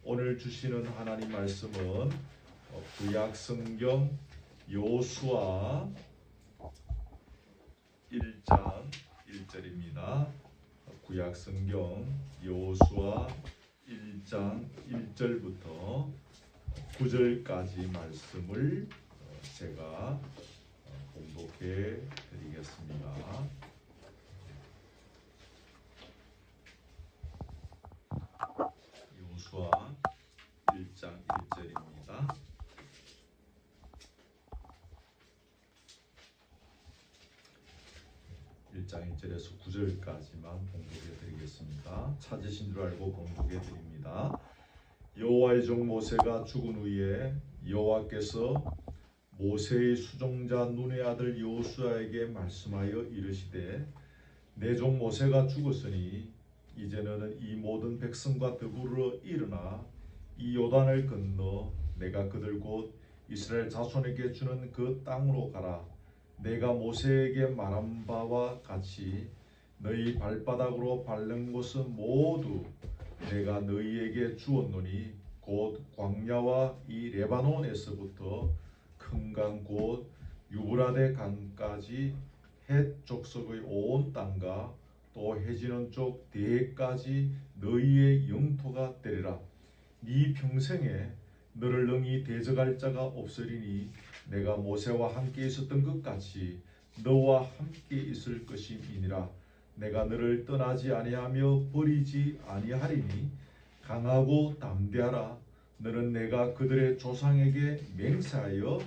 오늘 주시는 하나님 말씀은 구약 성경 여호수아 1장 1절입니다. 구약 성경 여호수아 1장 1절부터 9절까지 말씀을 제가 공독해 드리겠습니다. 여호수아 1장 1절입니다. 1장 1절에서 9절까지만 공독해 드리겠습니다. 찾으신 줄 알고 공독해 드립니다. 여호와의 종 모세가 죽은 후에 여호와께서 모세의 수종자 눈의 아들 여호수아에게 말씀하여 이르시되 내 종 모세가 죽었으니 이제 너는 이 모든 백성과 더불어 일어나 이 요단을 건너 내가 그들 곧 이스라엘 자손에게 주는 그 땅으로 가라. 내가 모세에게 말한 바와 같이 너희 발바닥으로 밟는 곳은 모두 내가 너희에게 주었노니 곧 광야와 이 레바논에서부터 큰 강 곧 유브라데 강까지 헷 족속의 온 땅과 또 해지는 쪽 대해까지 너희의 영토가 되리라. 네 평생에 너를 능히 대적할 자가 없으리니 내가 모세와 함께 있었던 것 같이 너와 함께 있을 것임이니라. 내가 너를 떠나지 아니하며 버리지 아니하리니 강하고 담대하라. 너는 내가 그들의 조상에게 맹세하여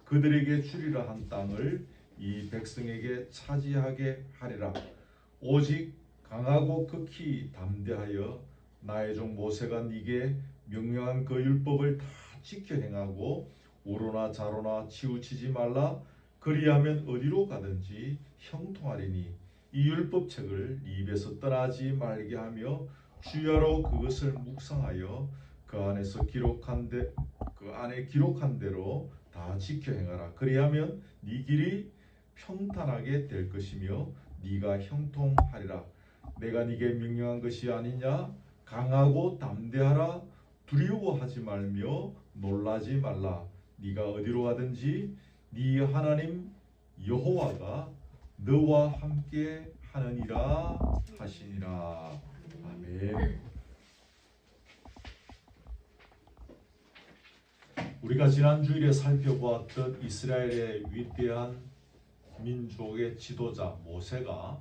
그들에게 주리라 한 땅을 이 백성에게 차지하게 하리라. 오직 강하고 극히 담대하여 나의 종 모세가 네게 명령한 그 율법을 다 지켜 행하고 우로나 좌로나 치우치지 말라. 그리하면 어디로 가든지 형통하리니 이 율법책을 네 입에서 떠나지 말게 하며 주야로 그것을 묵상하여 그 안에 기록한 대로 다 지켜 행하라. 그리하면 네 길이 평탄하게 될 것이며 네가 형통하리라. 내가 네게 명령한 것이 아니냐. 강하고 담대하라. 두려워하지 말며 놀라지 말라. 네가 어디로 가든지 네 하나님 여호와가 너와 함께 하느니라 하시니라. 아멘. 우리가 지난 주일에 살펴보았던 이스라엘의 위대한 민족의 지도자 모세가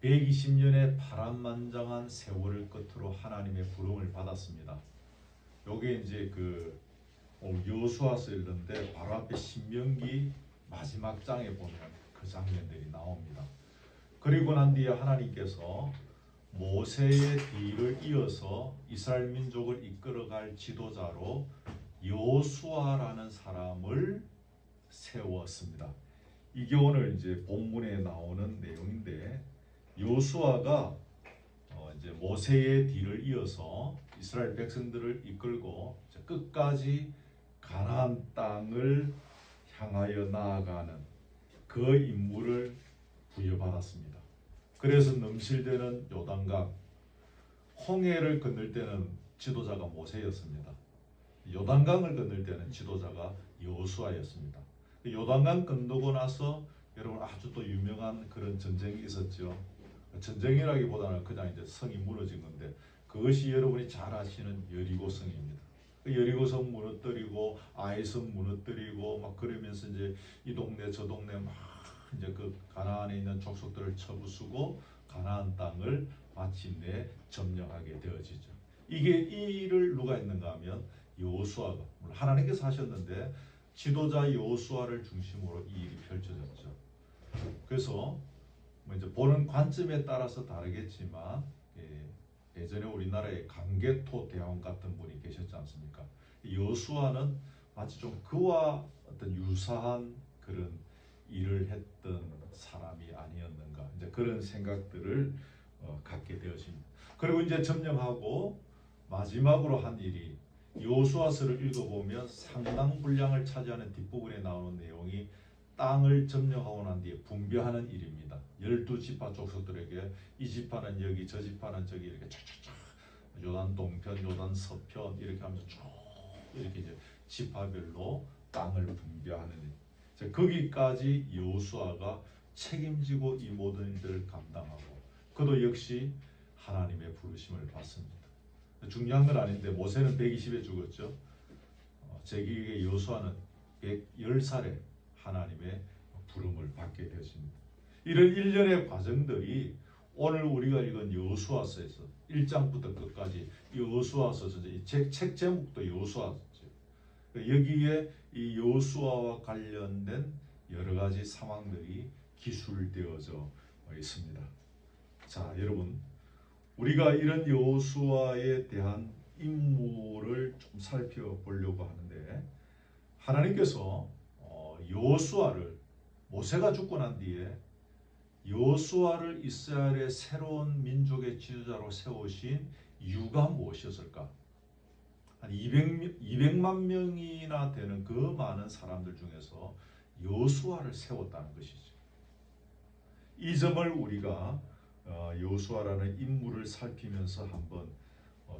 120년의 파란만장한 세월을 끝으로 하나님의 부름을 받았습니다. 요게 이제 여호수아서 읽는데 바로 앞에 신명기 마지막 장에 보면 그 장면들이 나옵니다. 그리고 난 뒤에 하나님께서 모세의 뒤를 이어서 이스라엘 민족을 이끌어갈 지도자로 여호수아라는 사람을 세웠습니다. 이게 오늘 이제 본문에 나오는 내용인데 여호수아가 이제 모세의 뒤를 이어서 이스라엘 백성들을 이끌고 끝까지 가나안 땅을 향하여 나아가는 그 임무를 부여받았습니다. 그래서 넘실대는 요단강, 홍해를 건널 때는 지도자가 모세였습니다. 요단강을 건널 때는 지도자가 여호수아였습니다. 요단강 건너고 나서 여러분 아주 또 유명한 그런 전쟁이 있었죠. 전쟁이라기보다는 그냥 이제 성이 무너진 건데 그것이 여러분이 잘 아시는 여리고성입니다. 여리고성 무너뜨리고 아이성 무너뜨리고 막 그러면서 이제 이 동네 저 동네 막 이제 그 가나안에 있는 족속들을 쳐부수고 가나안 땅을 마침내 점령하게 되어지죠. 이게 이 일을 누가 했는가 하면 여호수아가, 물론 하나님께서 하셨는데 지도자 여호수아를 중심으로 이 일이 펼쳐졌죠. 그래서 이제 보는 관점에 따라서 다르겠지만 예전에 우리나라에 강개토 대왕 같은 분이 계셨지 않습니까? 여호수아는 마치 좀 그와 어떤 유사한 그런 일을 했던 사람이 아니었는가, 이제 그런 생각들을 갖게 되었습니다. 그리고 이제 점령하고 마지막으로 한 일이 여호수아서를 읽어보면 상당 분량을 차지하는 뒷부분에 나오는 내용이 땅을 점령하고 난 뒤에 분배하는 일입니다. 12지파 족속들에게 이 지파는 여기, 저 지파는 저기 이렇게 쫙쫙쫙 요단 동편, 요단 서편 이렇게 하면서 쭉 이렇게 이제 지파별로 땅을 분배하는 거기까지 여호수아가 책임지고 이 모든 일들을 감당하고 그도 역시 하나님의 부르심을 받습니다. 중요한 건 아닌데 모세는 120에 죽었죠. 제2의 여호수아는 110살에 하나님의 부름을 받게 되었습니다. 이런 일련의 과정들이 오늘 우리가 읽은 여호수아서에서 1장부터 끝까지 여호수아서 책 제목도 여호수아죠. 여기에 이 여호수아와 관련된 여러 가지 상황들이 기술되어져 있습니다. 자, 여러분, 우리가 이런 여호수아에 대한 인물을 좀 살펴보려고 하는데 하나님께서 여호수아를 모세가 죽고 난 뒤에 여호수아를 이스라엘의 새로운 민족의 지도자로 세우신 이유가 무엇이었을까? 한 200만 명이나 되는 그 많은 사람들 중에서 여호수아를 세웠다는 것이죠. 이 점을 우리가 여호수아라는 인물을 살피면서 한번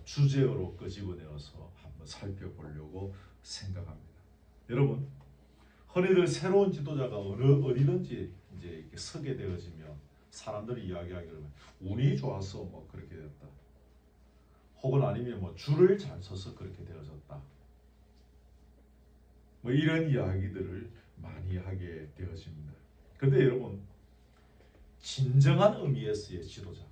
주제어로 끄집어내어서 한번 살펴보려고 생각합니다. 여러분, 흔히들 새로운 지도자가 어디든지 이제 이렇게 서게 되어지면 사람들이 이야기하기를 운이 좋아서 뭐 그렇게 됐다. 혹은 아니면 뭐 줄을 잘 서서 그렇게 되어졌다. 뭐 이런 이야기들을 많이 하게 되어집니다. 그런데 여러분, 진정한 의미에서의 지도자,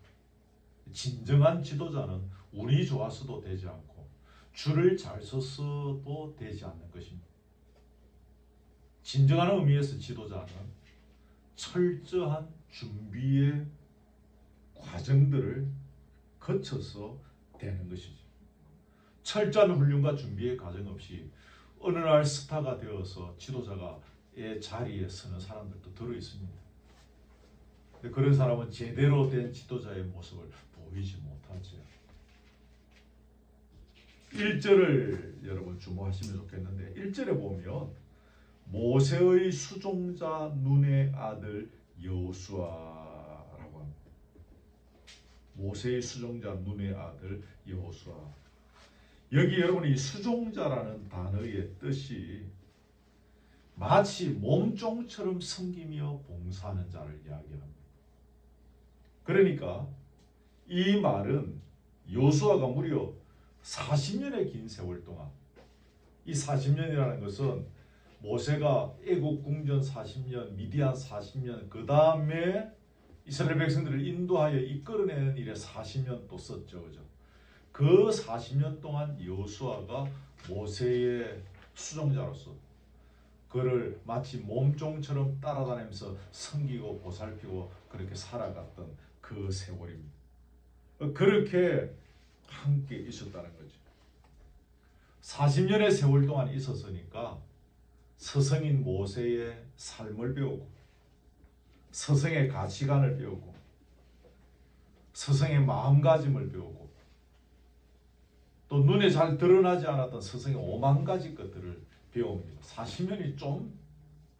진정한 지도자는 운이 좋아서도 되지 않고 줄을 잘 서서도 되지 않는 것입니다. 진정한 의미에서 지도자는 철저한 준비의 과정들을 거쳐서 되는 것이죠. 철저한 훈련과 준비의 과정 없이 어느 날 스타가 되어서 지도자의 자리에 서는 사람들도 들어 있습니다. 그런 사람은 제대로 된 지도자의 모습을 보이지 못하죠. 1절을 여러분 주목하시면 좋겠는데 1절에 보면 모세의 수종자 눈의 아들 여호수아라고 합니다. 모세의 수종자 눈의 아들 여호수아. 여기 여러분 이 수종자라는 단어의 뜻이 마치 몸종처럼 섬기며 봉사하는 자를 이야기합니다. 그러니까 이 말은 여호수아가 무려 40년의 긴 세월 동안, 이 40년이라는 것은 모세가 애국 궁전 40년, 미디안 40년, 그 다음에 이스라엘 백성들을 인도하여 이끌어내는 일에 40년 또 썼죠, 그죠? 그 40년 동안 여호수아가 모세의 수종자로서 그를 마치 몸종처럼 따라다니면서 섬기고 보살피고 그렇게 살아갔던 그 세월입니다. 그렇게 함께 있었다는 거죠. 40년의 세월 동안 있었으니까 스승인 모세의 삶을 배우고 스승의 가치관을 배우고 스승의 마음가짐을 배우고 또 눈에 잘 드러나지 않았던 스승의 5만 가지 것들을 배웁니다. 40년이 좀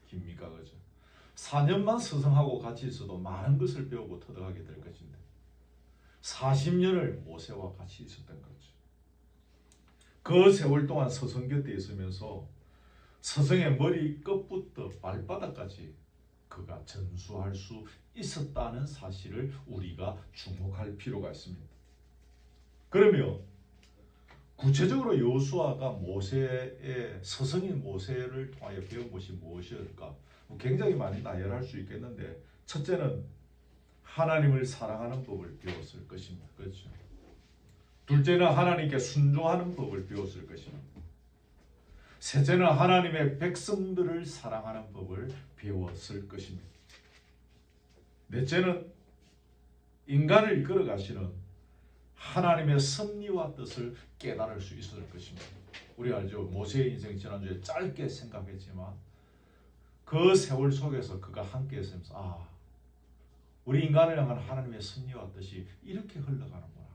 깁니까? 그죠? 4년만 스승하고 같이 있어도 많은 것을 배우고 터득하게 될 것인데 40년을 모세와 같이 있었던 거죠. 그 세월 동안 스승 곁에 있으면서 스승의 머리 끝부터 발바닥까지 그가 전수할 수 있었다는 사실을 우리가 주목할 필요가 있습니다. 그러면 구체적으로 여호수아가 모세의 스승인 모세를 통하여 배운 것이 무엇일까? 굉장히 많이 나열할 수 있겠는데 첫째는 하나님을 사랑하는 법을 배웠을 것입니다. 그렇죠? 둘째는 하나님께 순종하는 법을 배웠을 것입니다. 셋째는 하나님의 백성들을 사랑하는 법을 배웠을 것입니다. 넷째는 인간을 이끌어 가시는 하나님의 섭리와 뜻을 깨달을 수 있을 것입니다. 우리 알죠? 모세의 인생 지난주에 짧게 생각했지만 그 세월 속에서 그가 함께 있으면서 우리 인간을 향한 하나님의 섭리와 뜻이 이렇게 흘러가는구나.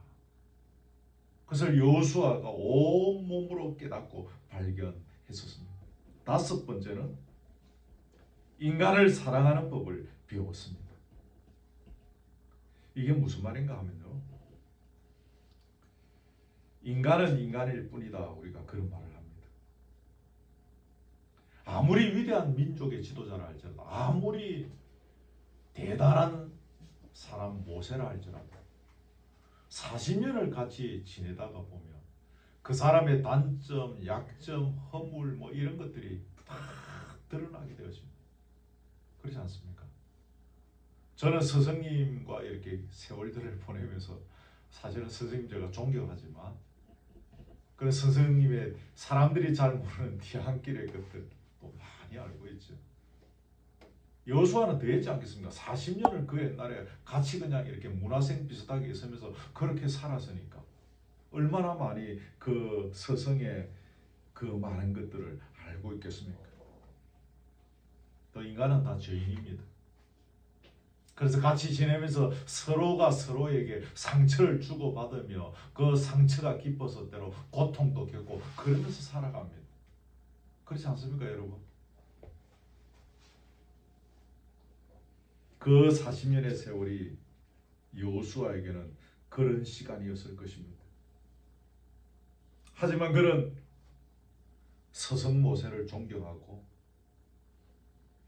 그것을 여호수아가 온몸으로 깨닫고 발견했었습니다. 다섯 번째는 인간을 사랑하는 법을 배웠습니다. 이게 무슨 말인가 하면요, 인간은 인간일 뿐이다. 우리가 그런 말을 합니다. 아무리 위대한 민족의 지도자라 할지라도, 아무리 대단한 사람 모세라 할지라도 40년을 같이 지내다가 보면 그 사람의 단점, 약점, 허물 뭐 이런 것들이 다 드러나게 되어집니다. 그렇지 않습니까? 저는 스승님과 이렇게 세월들을 보내면서 사실은 스승님 제가 존경하지만 그런 스승님의 사람들이 잘 모르는 뒤안길의 것들 또 많이 알고 있죠. 여호수아는 더 했지 않겠습니까? 40년을 그 옛날에 같이 그냥 이렇게 문화생 비슷하게 있으면서 그렇게 살았으니까 얼마나 많이 그 스승의 그 많은 것들을 알고 있겠습니까? 또 인간은 다 죄인입니다. 그래서 같이 지내면서 서로가 서로에게 상처를 주고받으며 그 상처가 깊어서 때로 고통도 겪고 그러면서 살아갑니다. 그렇지 않습니까, 여러분? 그 40년의 세월이 여호수아에게는 그런 시간이었을 것입니다. 하지만 그는 스승 모세를 존경하고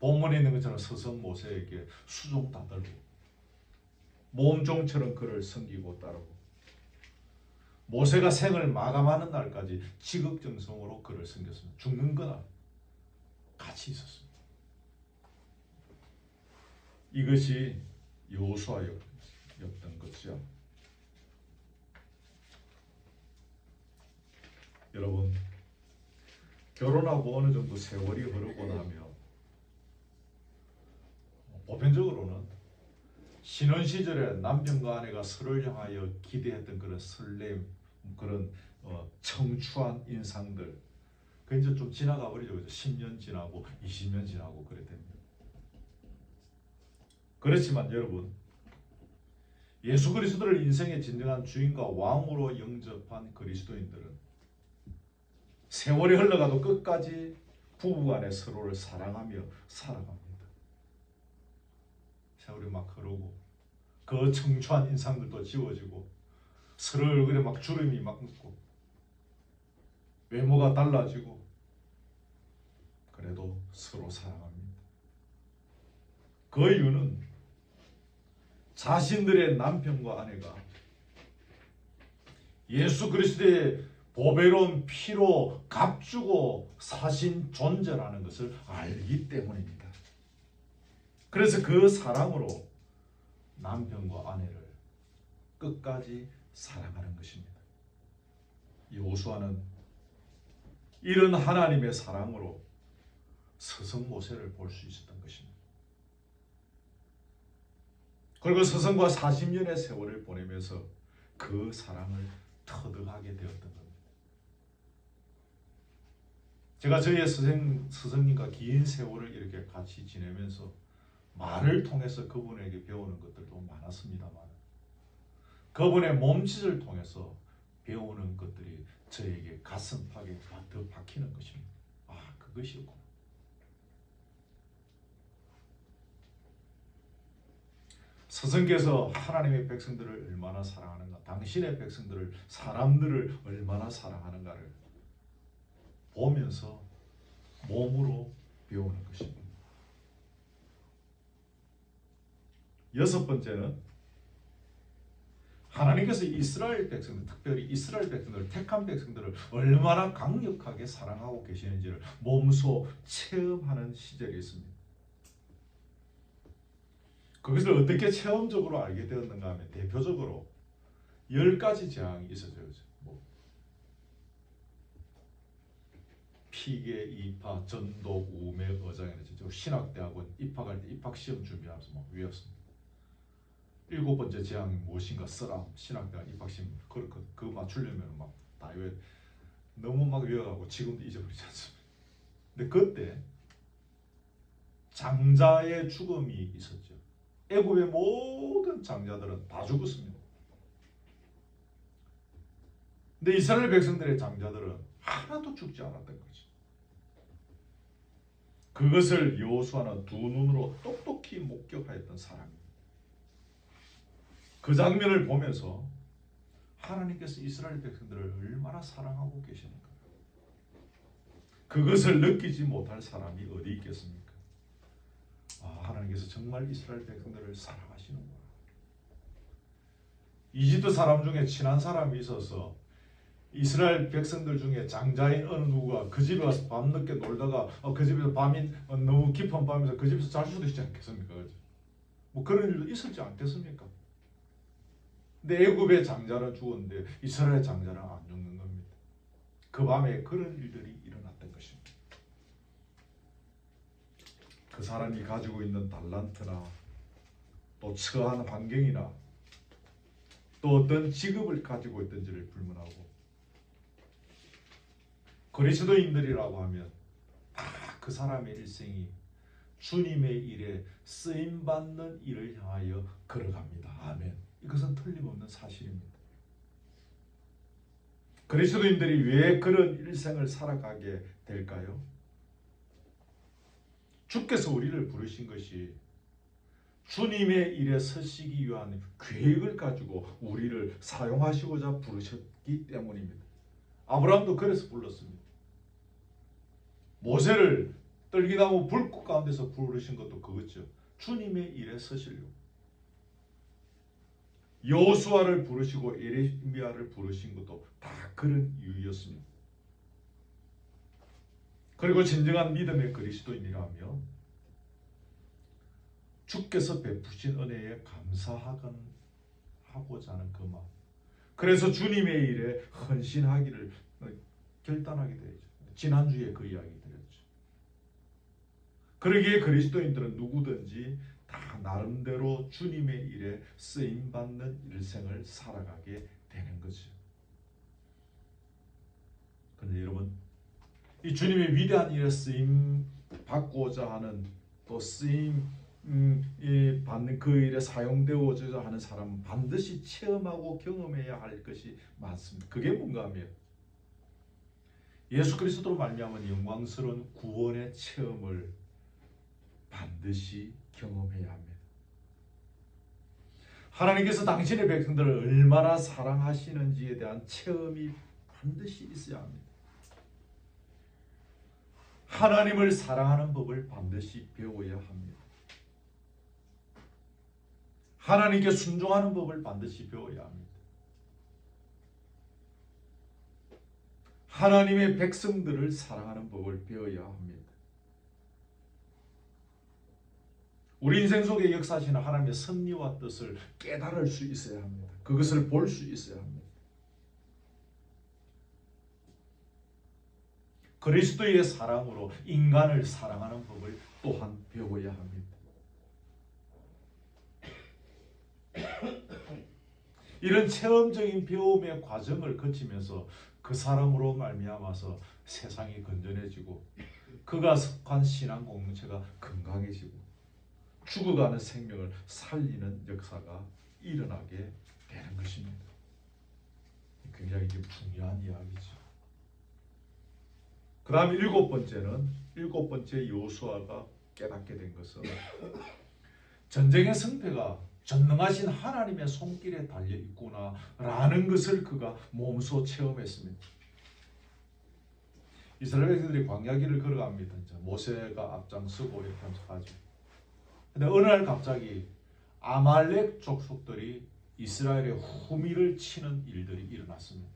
본문에 있는 것처럼 스승 모세에게 수종 다 들고 몸종처럼 그를 섬기고 따르고 모세가 생을 마감하는 날까지 지극정성으로 그를 섬겼습니다. 죽는 거나 같이 있었습니다. 이것이 여호수아였던 것이죠. 여러분, 결혼하고 어느 정도 세월이 흐르고 나면 보편적으로는 신혼 시절에 남편과 아내가 서로를 향하여 기대했던 그런 설렘, 그런 청초한 인상들, 그 이제 좀 지나가 버리죠. 10년 지나고 20년 지나고 그래 됩니다. 그렇지만 여러분, 예수 그리스도를 인생의 진정한 주인과 왕으로 영접한 그리스도인들은 세월이 흘러가도 끝까지 부부간에 서로를 사랑하며 살아갑니다. 세월이 막 흐르고 그 청초한 인상들도 지워지고 서로 얼굴에 막 주름이 막 묻고 외모가 달라지고 그래도 서로 사랑합니다. 그 이유는 자신들의 남편과 아내가 예수 그리스도의 보배로운 피로 값주고 사신 존재라는 것을 알기 때문입니다. 그래서 그 사랑으로 남편과 아내를 끝까지 사랑하는 것입니다. 여호수아는 이런 하나님의 사랑으로 스승 모세를 볼 수 있었던 것입니다. 그리고 스승과 40년의 세월을 보내면서 그 사랑을 터득하게 되었던 겁니다. 제가 저희 스승님과 긴 세월을 이렇게 같이 지내면서 말을 통해서 그분에게 배우는 것들도 많았습니다만 그분의 몸짓을 통해서 배우는 것들이 저에게 가슴팍에 더 박히는 것입니다. 아, 그것이었구나. 스승께서 하나님의 백성들을 얼마나 사랑하는가, 당신의 백성들을, 사람들을 얼마나 사랑하는가를 보면서 몸으로 배우는 것입니다. 여섯 번째는 하나님께서 이스라엘 백성들, 특별히 이스라엘 백성들, 택한 백성들을 얼마나 강력하게 사랑하고 계시는지를 몸소 체험하는 시절이 있습니다. 그것을 어떻게 체험적으로 알게 되었는가 하면 대표적으로 10가지 재앙이 있어져요. 피계, 이파, 전도, 우매, 어장이라는 신학대학원 입학할 때 입학시험 준비하면서 막 외웠습니다. 7번째 재앙이 무엇인가 써라. 신학대학 입학시험 그거 맞추려면 막 다 외워. 너무 막 외워가고 지금도 잊어버리지 않습니다. 근데 그때 장자의 죽음이 있었죠. 애굽의 모든 장자들은 다 죽었습니다. 근데 이스라엘 백성들의 장자들은 하나도 죽지 않았던 거죠. 그것을 여호수아는 두 눈으로 똑똑히 목격하였던 사람입니다. 그 장면을 보면서 하나님께서 이스라엘 백성들을 얼마나 사랑하고 계시는가. 그것을 느끼지 못할 사람이 어디 있겠습니까? 하나님께서 정말 이스라엘 백성들을 사랑하시는구나. 이집트 사람 중에 친한 사람이 있어서 이스라엘 백성들 중에 장자인 어느 누구가 그 집에 가서 밤늦게 놀다가 그 집에서 밤이 너무 깊은 밤에서 그 집에서 잘 수도 있지 않겠습니까? 그렇죠? 뭐 그런 일도 있었지 않겠습니까? 근데 애굽의 장자는 죽었는데 이스라엘 장자는 안 죽는 겁니다. 그 밤에 그런 일들이 일어났던 것입니다. 그 사람이 가지고 있는 달란트나 또 처한 환경이나 또 어떤 직업을 가지고 있던지를 불문하고, 그리스도인들이라고 하면 다 그 사람의 일생이 주님의 일에 쓰임받는 일을 향하여 걸어갑니다. 아멘. 이것은 틀림없는 사실입니다. 그리스도인들이 왜 그런 일생을 살아가게 될까요? 주께서 우리를 부르신 것이 주님의 일에 서시기 위한 계획을 가지고 우리를 사용하시고자 부르셨기 때문입니다. 아브라함도 그래서 불렀습니다. 모세를 떨기나무 불꽃 가운데서 부르신 것도 그거죠. 주님의 일에 서시려고. 여호수아를 부르시고 예레미야를 부르신 것도 다 그런 이유였습니다. 그리고 진정한 믿음의 그리스도인이라면 주께서 베푸신 은혜에 감사하고자 하는 그 마음, 그래서 주님의 일에 헌신하기를 결단하게 되죠. 지난주에 그 이야기 드렸죠. 그러기에 그리스도인들은 누구든지 다 나름대로 주님의 일에 쓰임받는 일생을 살아가게 되는 거죠. 그런데 여러분, 이 주님의 위대한 일에 쓰임 받고자 하는, 또 쓰임 받는 그 일에 사용되어져야 하는 사람은 반드시 체험하고 경험해야 할 것이 많습니다. 그게 뭔가 하면 예수 그리스도로 말미암은 영광스러운 구원의 체험을 반드시 경험해야 합니다. 하나님께서 당신의 백성들을 얼마나 사랑하시는지에 대한 체험이 반드시 있어야 합니다. 하나님을 사랑하는 법을 반드시 배워야 합니다. 하나님께 순종하는 법을 반드시 배워야 합니다. 하나님의 백성들을 사랑하는 법을 배워야 합니다. 우리 인생 속에 역사하시는 하나님의 섭리와 뜻을 깨달을 수 있어야 합니다. 그것을 볼 수 있어야 합니다. 그리스도의 사랑으로 인간을 사랑하는 법을 또한 배워야 합니다. 이런 체험적인 배움의 과정을 거치면서 그 사람으로 말미암아서 세상이 건전해지고 그가 속한 신앙 공동체가 건강해지고 죽어가는 생명을 살리는 역사가 일어나게 되는 것입니다. 굉장히 중요한 이야기죠. 그 다음 일곱 번째 여호수아가 깨닫게 된 것은 전쟁의 승패가 전능하신 하나님의 손길에 달려 있구나라는 것을 그가 몸소 체험했습니다. 이스라엘 백성들이 광야길을 걸어갑니다. 모세가 앞장서고 이렇게 하면서 가죠. 근데 어느 날 갑자기 아말렉 족속들이 이스라엘의 후미를 치는 일들이 일어났습니다.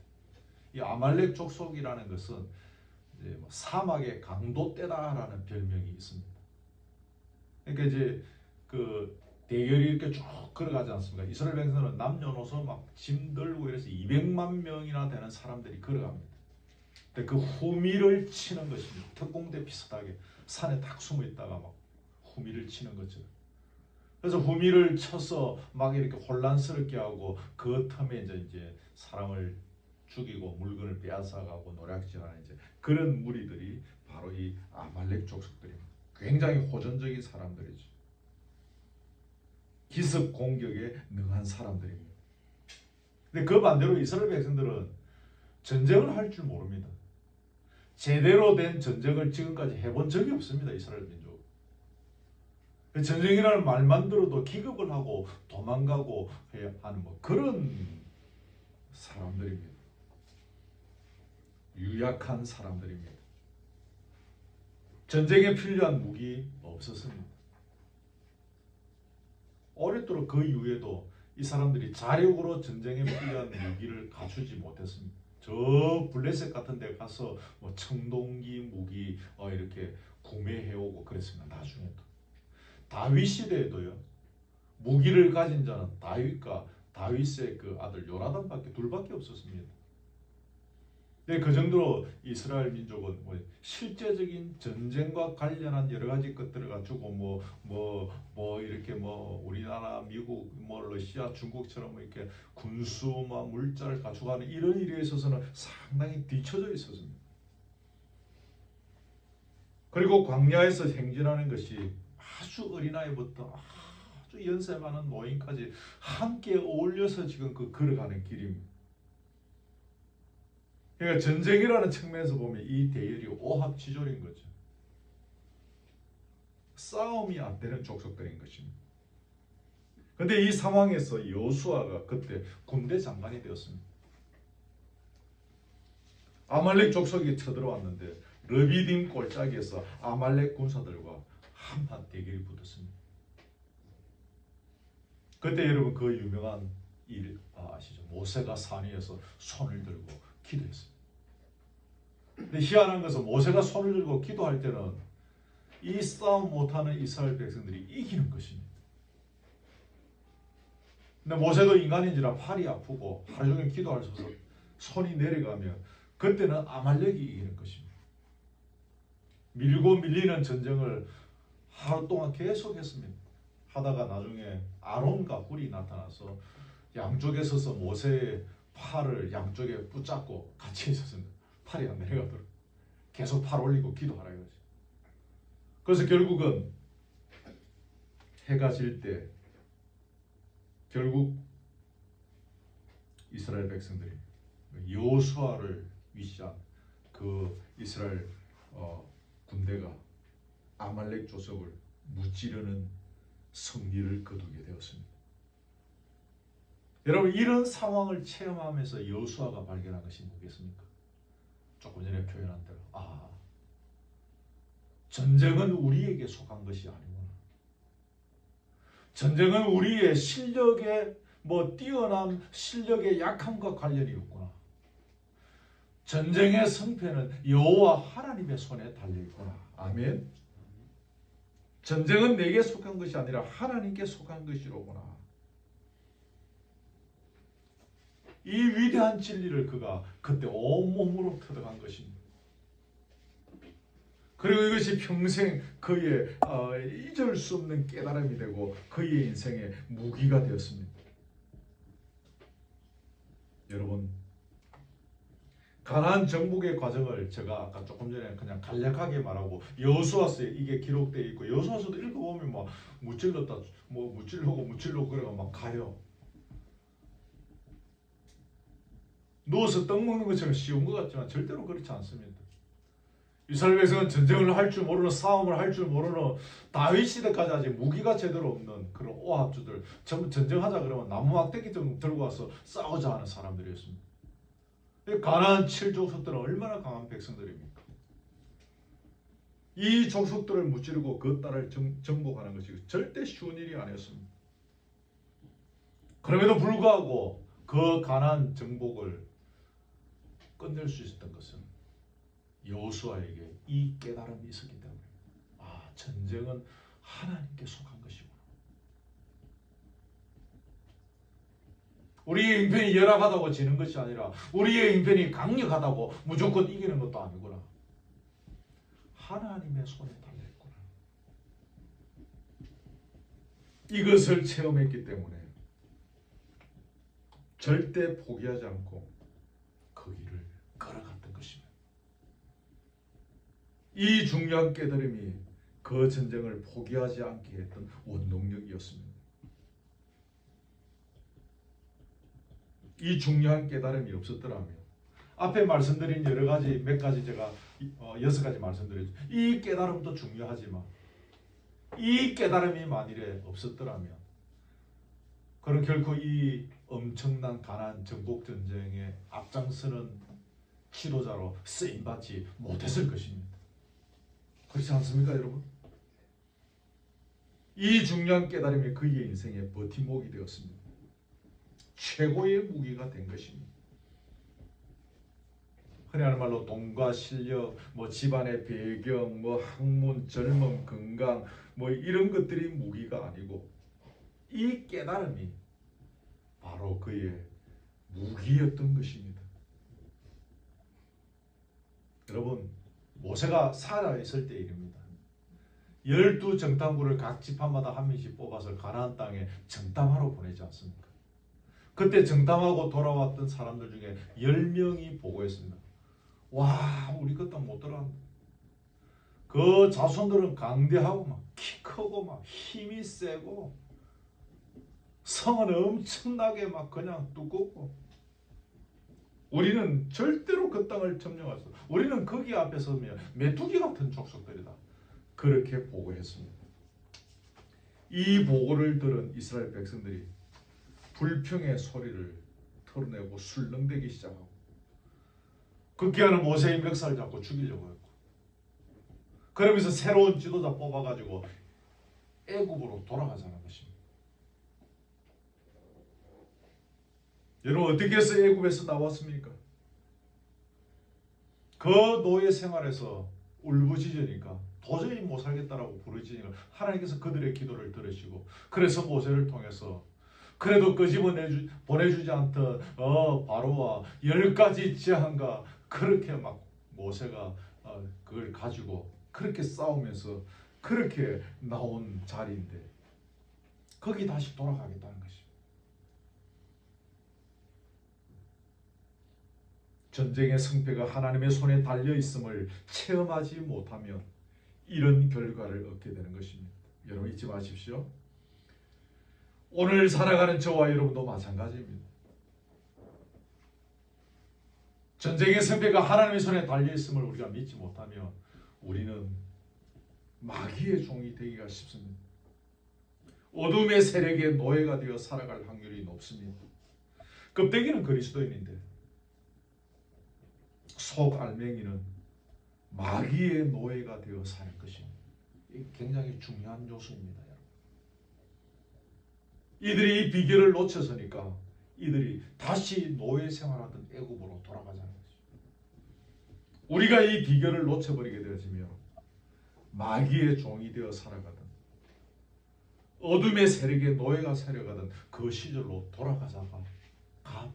이 아말렉 족속이라는 것은 이제 사막의 강도떼다라는 별명이 있습니다. 그러니까 이제 그 대열이 이렇게 쭉 걸어가지 않습니까? 이스라엘 백성들은 남녀노소 막 짐 들고 이래서 200만 명이나 되는 사람들이 걸어갑니다. 근데 그 후미를 치는 것입니다. 특공대 비슷하게 산에 딱 숨어 있다가 막 후미를 치는 거죠. 그래서 후미를 쳐서 막 이렇게 혼란스럽게 하고 그 틈에 이제 사람을 죽이고 물건을 빼앗아가고 노략질하는 이제 그런 무리들이 바로 이 아말렉 족속들입니다. 굉장히 호전적인 사람들이죠. 기습 공격에 능한 사람들입니다. 근데 그 반대로 이스라엘 백성들은 전쟁을 할 줄 모릅니다. 제대로 된 전쟁을 지금까지 해본 적이 없습니다. 이스라엘 민족. 전쟁이라는 말만 들어도 기겁을 하고 도망가고 해야 하는 그런 사람들입니다. 유약한 사람들입니다. 전쟁에 필요한 무기 없었습니다. 오랫도록 그 이후에도 이 사람들이 자력으로 전쟁에 필요한 무기를 갖추지 못했습니다. 저 블레셋 같은 데 가서 뭐 청동기 무기 이렇게 구매해오고 그랬습니다. 나중에도 다윗 시대에도요, 무기를 가진 자는 다윗과 다윗의 그 아들 요나단밖에 둘밖에 없었습니다. 네, 그 정도로 이스라엘 민족은 뭐 실제적인 전쟁과 관련한 여러 가지 것들을 가지고 이렇게 우리나라, 미국, 러시아, 중국처럼 이렇게 군수와 물자를 갖추고하는 이런 일에 있어서는 상당히 뒤처져 있었습니다. 그리고 광야에서 행진하는 것이 아주 어린아이부터 아주 연세 많은 노인까지 함께 어울려서 지금 걸어가는 길입니다. 그러니까 전쟁이라는 측면에서 보면 이 대열이 오합지졸인 거죠. 싸움이 안 되는 족속들인 것입니다. 그런데 이 상황에서 여호수아가 그때 군대 장관이 되었습니다. 아말렉 족속이 쳐들어왔는데 르비딤 골짜기에서 아말렉 군사들과 한판 대결이 붙었습니다. 그때 여러분 그 유명한 일 아시죠? 모세가 산 위에서 손을 들고 기도했습니다. 근데 희한한 것은 모세가 손을 들고 기도할 때는 이 싸움 못하는 이스라엘 백성들이 이기는 것입니다. 근데 모세도 인간인지라 팔이 아프고 하루 종일 기도할 수 없어서 손이 내려가면 그때는 아말렉이 이기는 것입니다. 밀고 밀리는 전쟁을 하루 동안 계속했습니다. 하다가 나중에 아론과 훌이 나타나서 양쪽에 서서 모세의 팔을 양쪽에 붙잡고 같이 있었습니다. 팔이 안 내려가도록 계속 팔 올리고 기도하라 이거지. 그래서 결국은 해가 질 때 결국 이스라엘 백성들이 여호수아를 위시한 그 이스라엘 군대가 아말렉 족속을 무찌르는 승리를 거두게 되었습니다. 여러분, 이런 상황을 체험하면서 여호수아가 발견한 것이 뭐겠습니까? 조금 전에 표현한 대로 전쟁은 우리에게 속한 것이 아니구나. 전쟁은 우리의 실력의 뛰어남, 실력의 약함과 관련이 없구나. 전쟁의 승패는 여호와 하나님의 손에 달려 있구나. 아멘. 전쟁은 내게 속한 것이 아니라 하나님께 속한 것이로구나. 이 위대한 진리를 그가 그때 온몸으로 터득한 것입니다. 그리고 이것이 평생 그의 잊을 수 없는 깨달음이 되고 그의 인생의 무기가 되었습니다. 여러분, 가나안 정복의 과정을 제가 아까 조금 전에 그냥 간략하게 말하고 여호수아서에 이게 기록되어 있고 여호수아서도 읽어보면 막 무찔렀다 무찔르고 그래가 막 가요. 누워서 떡 먹는 것처럼 쉬운 것 같지만 절대로 그렇지 않습니다. 이스라엘 백성은 전쟁을 할 줄 모르는, 싸움을 할 줄 모르는, 다윗 시대까지 아직 무기가 제대로 없는 그런 오합주들, 전부 전쟁하자 그러면 나무 막대기 좀 들고 와서 싸우자 하는 사람들이었습니다. 가나안 7족속들은 얼마나 강한 백성들입니까? 이 족속들을 무찌르고 그 땅을 정복하는 것이 절대 쉬운 일이 아니었습니다. 그럼에도 불구하고 그 가나안 정복을 끝낼 수 있었던 것은 여호수아에게 이 깨달음이 있었기 때문에 전쟁은 하나님께 속한 것이구나. 우리의 형편이 열악하다고 지는 것이 아니라 우리의 형편이 강력하다고 무조건 이기는 것도 아니구나. 하나님의 손에 달려있구나. 이것을 체험했기 때문에 절대 포기하지 않고 그 길을 걸어갔던 것입니다. 이 중요한 깨달음이 그 전쟁을 포기하지 않게 했던 원동력이었습니다. 이 중요한 깨달음이 없었더라면 앞에 말씀드린 여러 가지 몇 가지 제가 6가지 말씀드렸죠. 이 깨달음도 중요하지만 이 깨달음이 만일에 없었더라면 그런 결코 이 엄청난 가나안 정복 전쟁에 앞장서는 지도자로 쓰임 받지 못했을 것입니다. 그렇지 않습니까, 여러분? 이 중요한 깨달음이 그의 인생의 버팀목이 되었습니다. 최고의 무기가 된 것입니다. 흔히 하는 말로 돈과 실력, 집안의 배경, 학문, 젊음, 건강, 이런 것들이 무기가 아니고 이 깨달음이 바로 그의 무기였던 것입니다. 여러분, 모세가 살아있을 때 일입니다. 12 정탐꾼을 각 지파마다 한 명씩 뽑아서 가나안 땅에 정탐하러 보내지 않습니까? 그때 정탐하고 돌아왔던 사람들 중에 10명이 보고했습니다. 와, 우리 그 땅 못 들어간다. 그 자손들은 강대하고 키 크고 힘이 세고 성은 엄청나게 그냥 두껍고 우리는 절대로 그 땅을 점령할 수 없어. 우리는 거기 앞에 서면 메뚜기 같은 족속들이다. 그렇게 보고했습니다. 이 보고를 들은 이스라엘 백성들이 불평의 소리를 털어내고 술렁대기 시작하고 급기야는 모세의 멱살을 잡고 죽이려고 했고, 그러면서 새로운 지도자 뽑아가지고 애굽으로 돌아가자는 것입니다. 여러분, 어떻게 해서 애굽에서 나왔습니까? 그 노예 생활에서 울부짖으니까 도저히 못 살겠다라고 부르짖으니까 하나님께서 그들의 기도를 들으시고, 그래서 모세를 통해서 그래도 그 집은 보내주지 않던 바로와 10가지 재앙과 그렇게 모세가 그걸 가지고 그렇게 싸우면서 그렇게 나온 자리인데 거기 다시 돌아가겠다는 것입니다. 전쟁의 승패가 하나님의 손에 달려 있음을 체험하지 못하면 이런 결과를 얻게 되는 것입니다. 여러분, 잊지 마십시오. 오늘 살아가는 저와 여러분도 마찬가지입니다. 전쟁의 승패가 하나님의 손에 달려 있음을 우리가 믿지 못하면 우리는 마귀의 종이 되기가 쉽습니다. 어둠의 세력의 노예가 되어 살아갈 확률이 높습니다. 껍데기는 그리스도인인데 속 알맹이는 마귀의 노예가 되어 살 것입니다. 이게 굉장히 중요한 요소입니다. 이들이 이 비결을 놓쳐서니까 이들이 다시 노예 생활하던 애굽으로 돌아가자는 거죠. 우리가 이 비결을 놓쳐버리게 되어지면 마귀의 종이 되어 살아가던 어둠의 세력의 노예가 살아가던 그 시절로 돌아가자가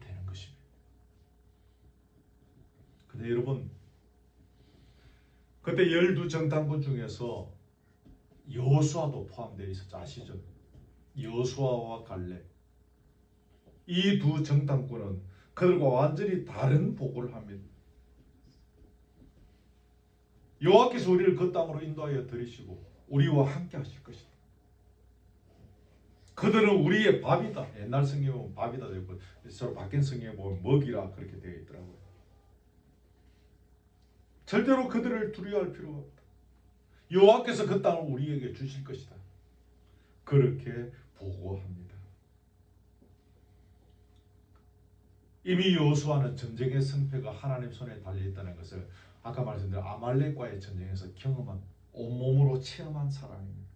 되는 것입니다. 근데 여러분, 그때 12 정탐꾼 중에서 여호수아도 포함되어 있었죠. 아시죠? 여호수아와 갈렙, 이 두 정탐꾼은 그들과 완전히 다른 보고를 합니다. 여호와께서 우리를 그 땅으로 인도하여 들이시고 우리와 함께 하실 것이다. 그들은 우리의 밥이다. 옛날 성경에 보면 밥이다 되어 있고, 서로 바뀐 성경에 보면 먹이라 그렇게 되어 있더라고요. 절대로 그들을 두려워할 필요가 없다. 여호와께서 그 땅을 우리에게 주실 것이다. 그렇게 보고합니다. 이미 여호수아는 전쟁의 승패가 하나님 손에 달려있다는 것을 아까 말씀드린 아말렉과의 전쟁에서 경험한, 온몸으로 체험한 사람입니다.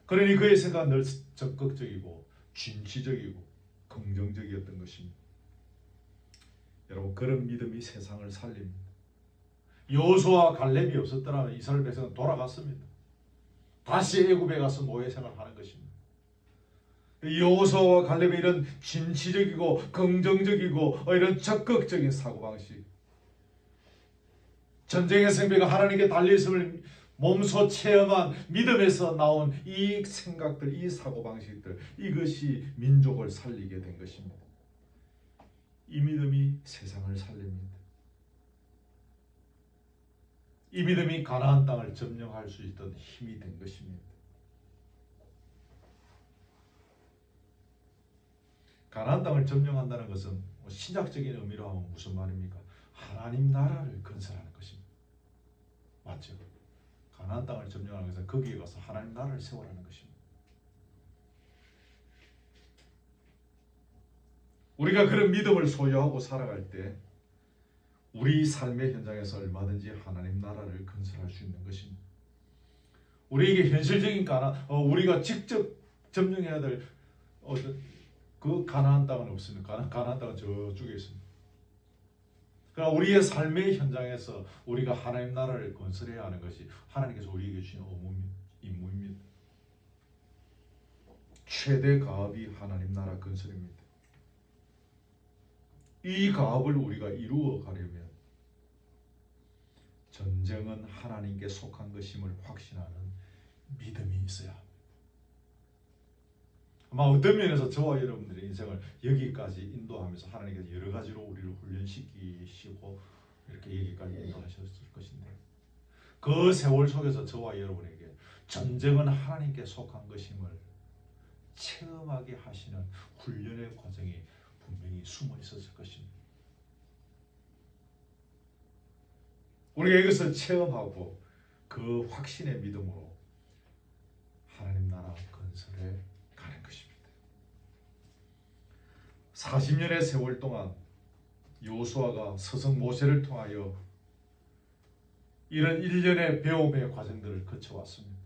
그러니 그의 생각은 늘 적극적이고 진취적이고 긍정적이었던 것입니다. 여러분, 그런 믿음이 세상을 살립니다. 여호수아와 갈렙이 없었더라면 이스라엘 백성은 돌아갔습니다. 다시 애굽에 가서 노예 생활하는 것입니다. 여호수아와 갈렙의 이런 진취적이고 긍정적이고 이런 적극적인 사고방식, 전쟁의 승패가 하나님께 달려있음을 몸소 체험한 믿음에서 나온 이 생각들, 이 사고방식들, 이것이 민족을 살리게 된 것입니다. 이 믿음이 세상을 살립니다. 이 믿음이 가나안 땅을 점령할 수 있던 힘이 된 것입니다. 가나안 땅을 점령한다는 것은 신학적인 의미로 하면 무슨 말입니까? 하나님 나라를 건설하는 것입니다. 맞죠? 가나안 땅을 점령하는 것은 거기에 가서 하나님 나라를 세우라는 것입니다. 우리가 그런 믿음을 소유하고 살아갈 때 우리 삶의 현장에서 얼마든지 하나님 나라를 건설할 수 있는 것입니다. 우리에게 현실적인 우리가 직접 점령해야 될 그 가나안 땅은 없습니다. 가나안 땅은 저쪽에 있습니다. 그러나 우리의 삶의 현장에서 우리가 하나님 나라를 건설해야 하는 것이 하나님께서 우리에게 주신 임무입니다. 최대 가업이 하나님 나라 건설입니다. 이 가업을 우리가 이루어 가려면 전쟁은 하나님께 속한 것임을 확신하는 믿음이 있어야 합니다. 아마 어떤 면에서 저와 여러분들의 인생을 여기까지 인도하면서 하나님께서 여러 가지로 우리를 훈련시키시고 이렇게 여기까지 인도하셨을 것인데, 그 세월 속에서 저와 여러분에게 전쟁은 하나님께 속한 것임을 체험하게 하시는 훈련의 과정이 분명히 숨어 있었을 것입니다. 우리가 이것을 체험하고 그 확신의 믿음으로 하나님 나라 건설에 가는 것입니다. 40년의 세월 동안 여호수아가 스승 모세를 통하여 이런 일련의 배움의 과정들을 거쳐왔습니다.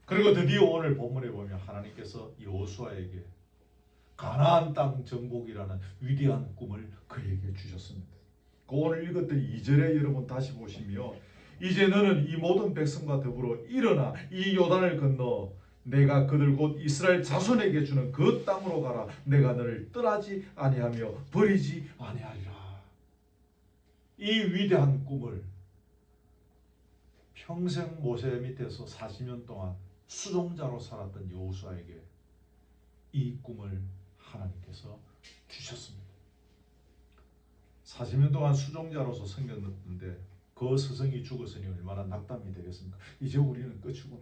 그리고 드디어 오늘 본문에 보면 하나님께서 여호수아에게 가나안 땅 정복이라는 위대한 꿈을 그에게 주셨습니다. 그 오늘 읽었던 2절에 여러분 다시 보시면, 이제 너는 이 모든 백성과 더불어 일어나 이 요단을 건너 내가 그들 곧 이스라엘 자손에게 주는 그 땅으로 가라. 내가 너를 떠나지 아니하며 버리지 아니하리라. 이 위대한 꿈을 평생 모세 밑에서 40년 동안 수종자로 살았던 여호수아에게 이 꿈을 하나님께서 주셨습니다. 40년 동안 수종자로서 섬겼는데 그 스승이 죽었으니 얼마나 낙담이 되겠습니까? 이제 우리는 끝이구나.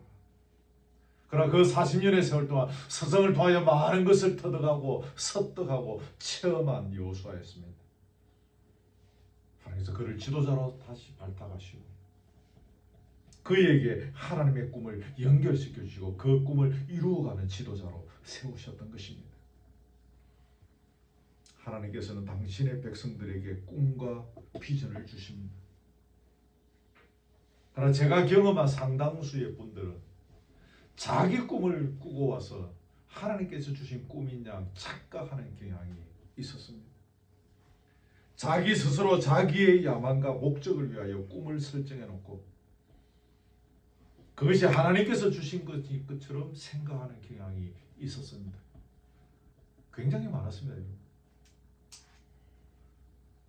그러나 그 40년의 세월 동안 스승을 통하여 많은 것을 터득하고 습득하고 체험한 여호수아였습니다. 하나님께서 그를 지도자로 다시 발탁하시고 그에게 하나님의 꿈을 연결시켜 주시고 그 꿈을 이루어가는 지도자로 세우셨던 것입니다. 하나님께서는 당신의 백성들에게 꿈과 비전을 주십니다. 그러나 제가 경험한 상당수의 분들은 자기 꿈을 꾸고 와서 하나님께서 주신 꿈인 양 착각하는 경향이 있었습니다. 자기 스스로 자기의 야망과 목적을 위하여 꿈을 설정해 놓고 그것이 하나님께서 주신 것처럼 생각하는 경향이 있었습니다. 굉장히 많았습니다.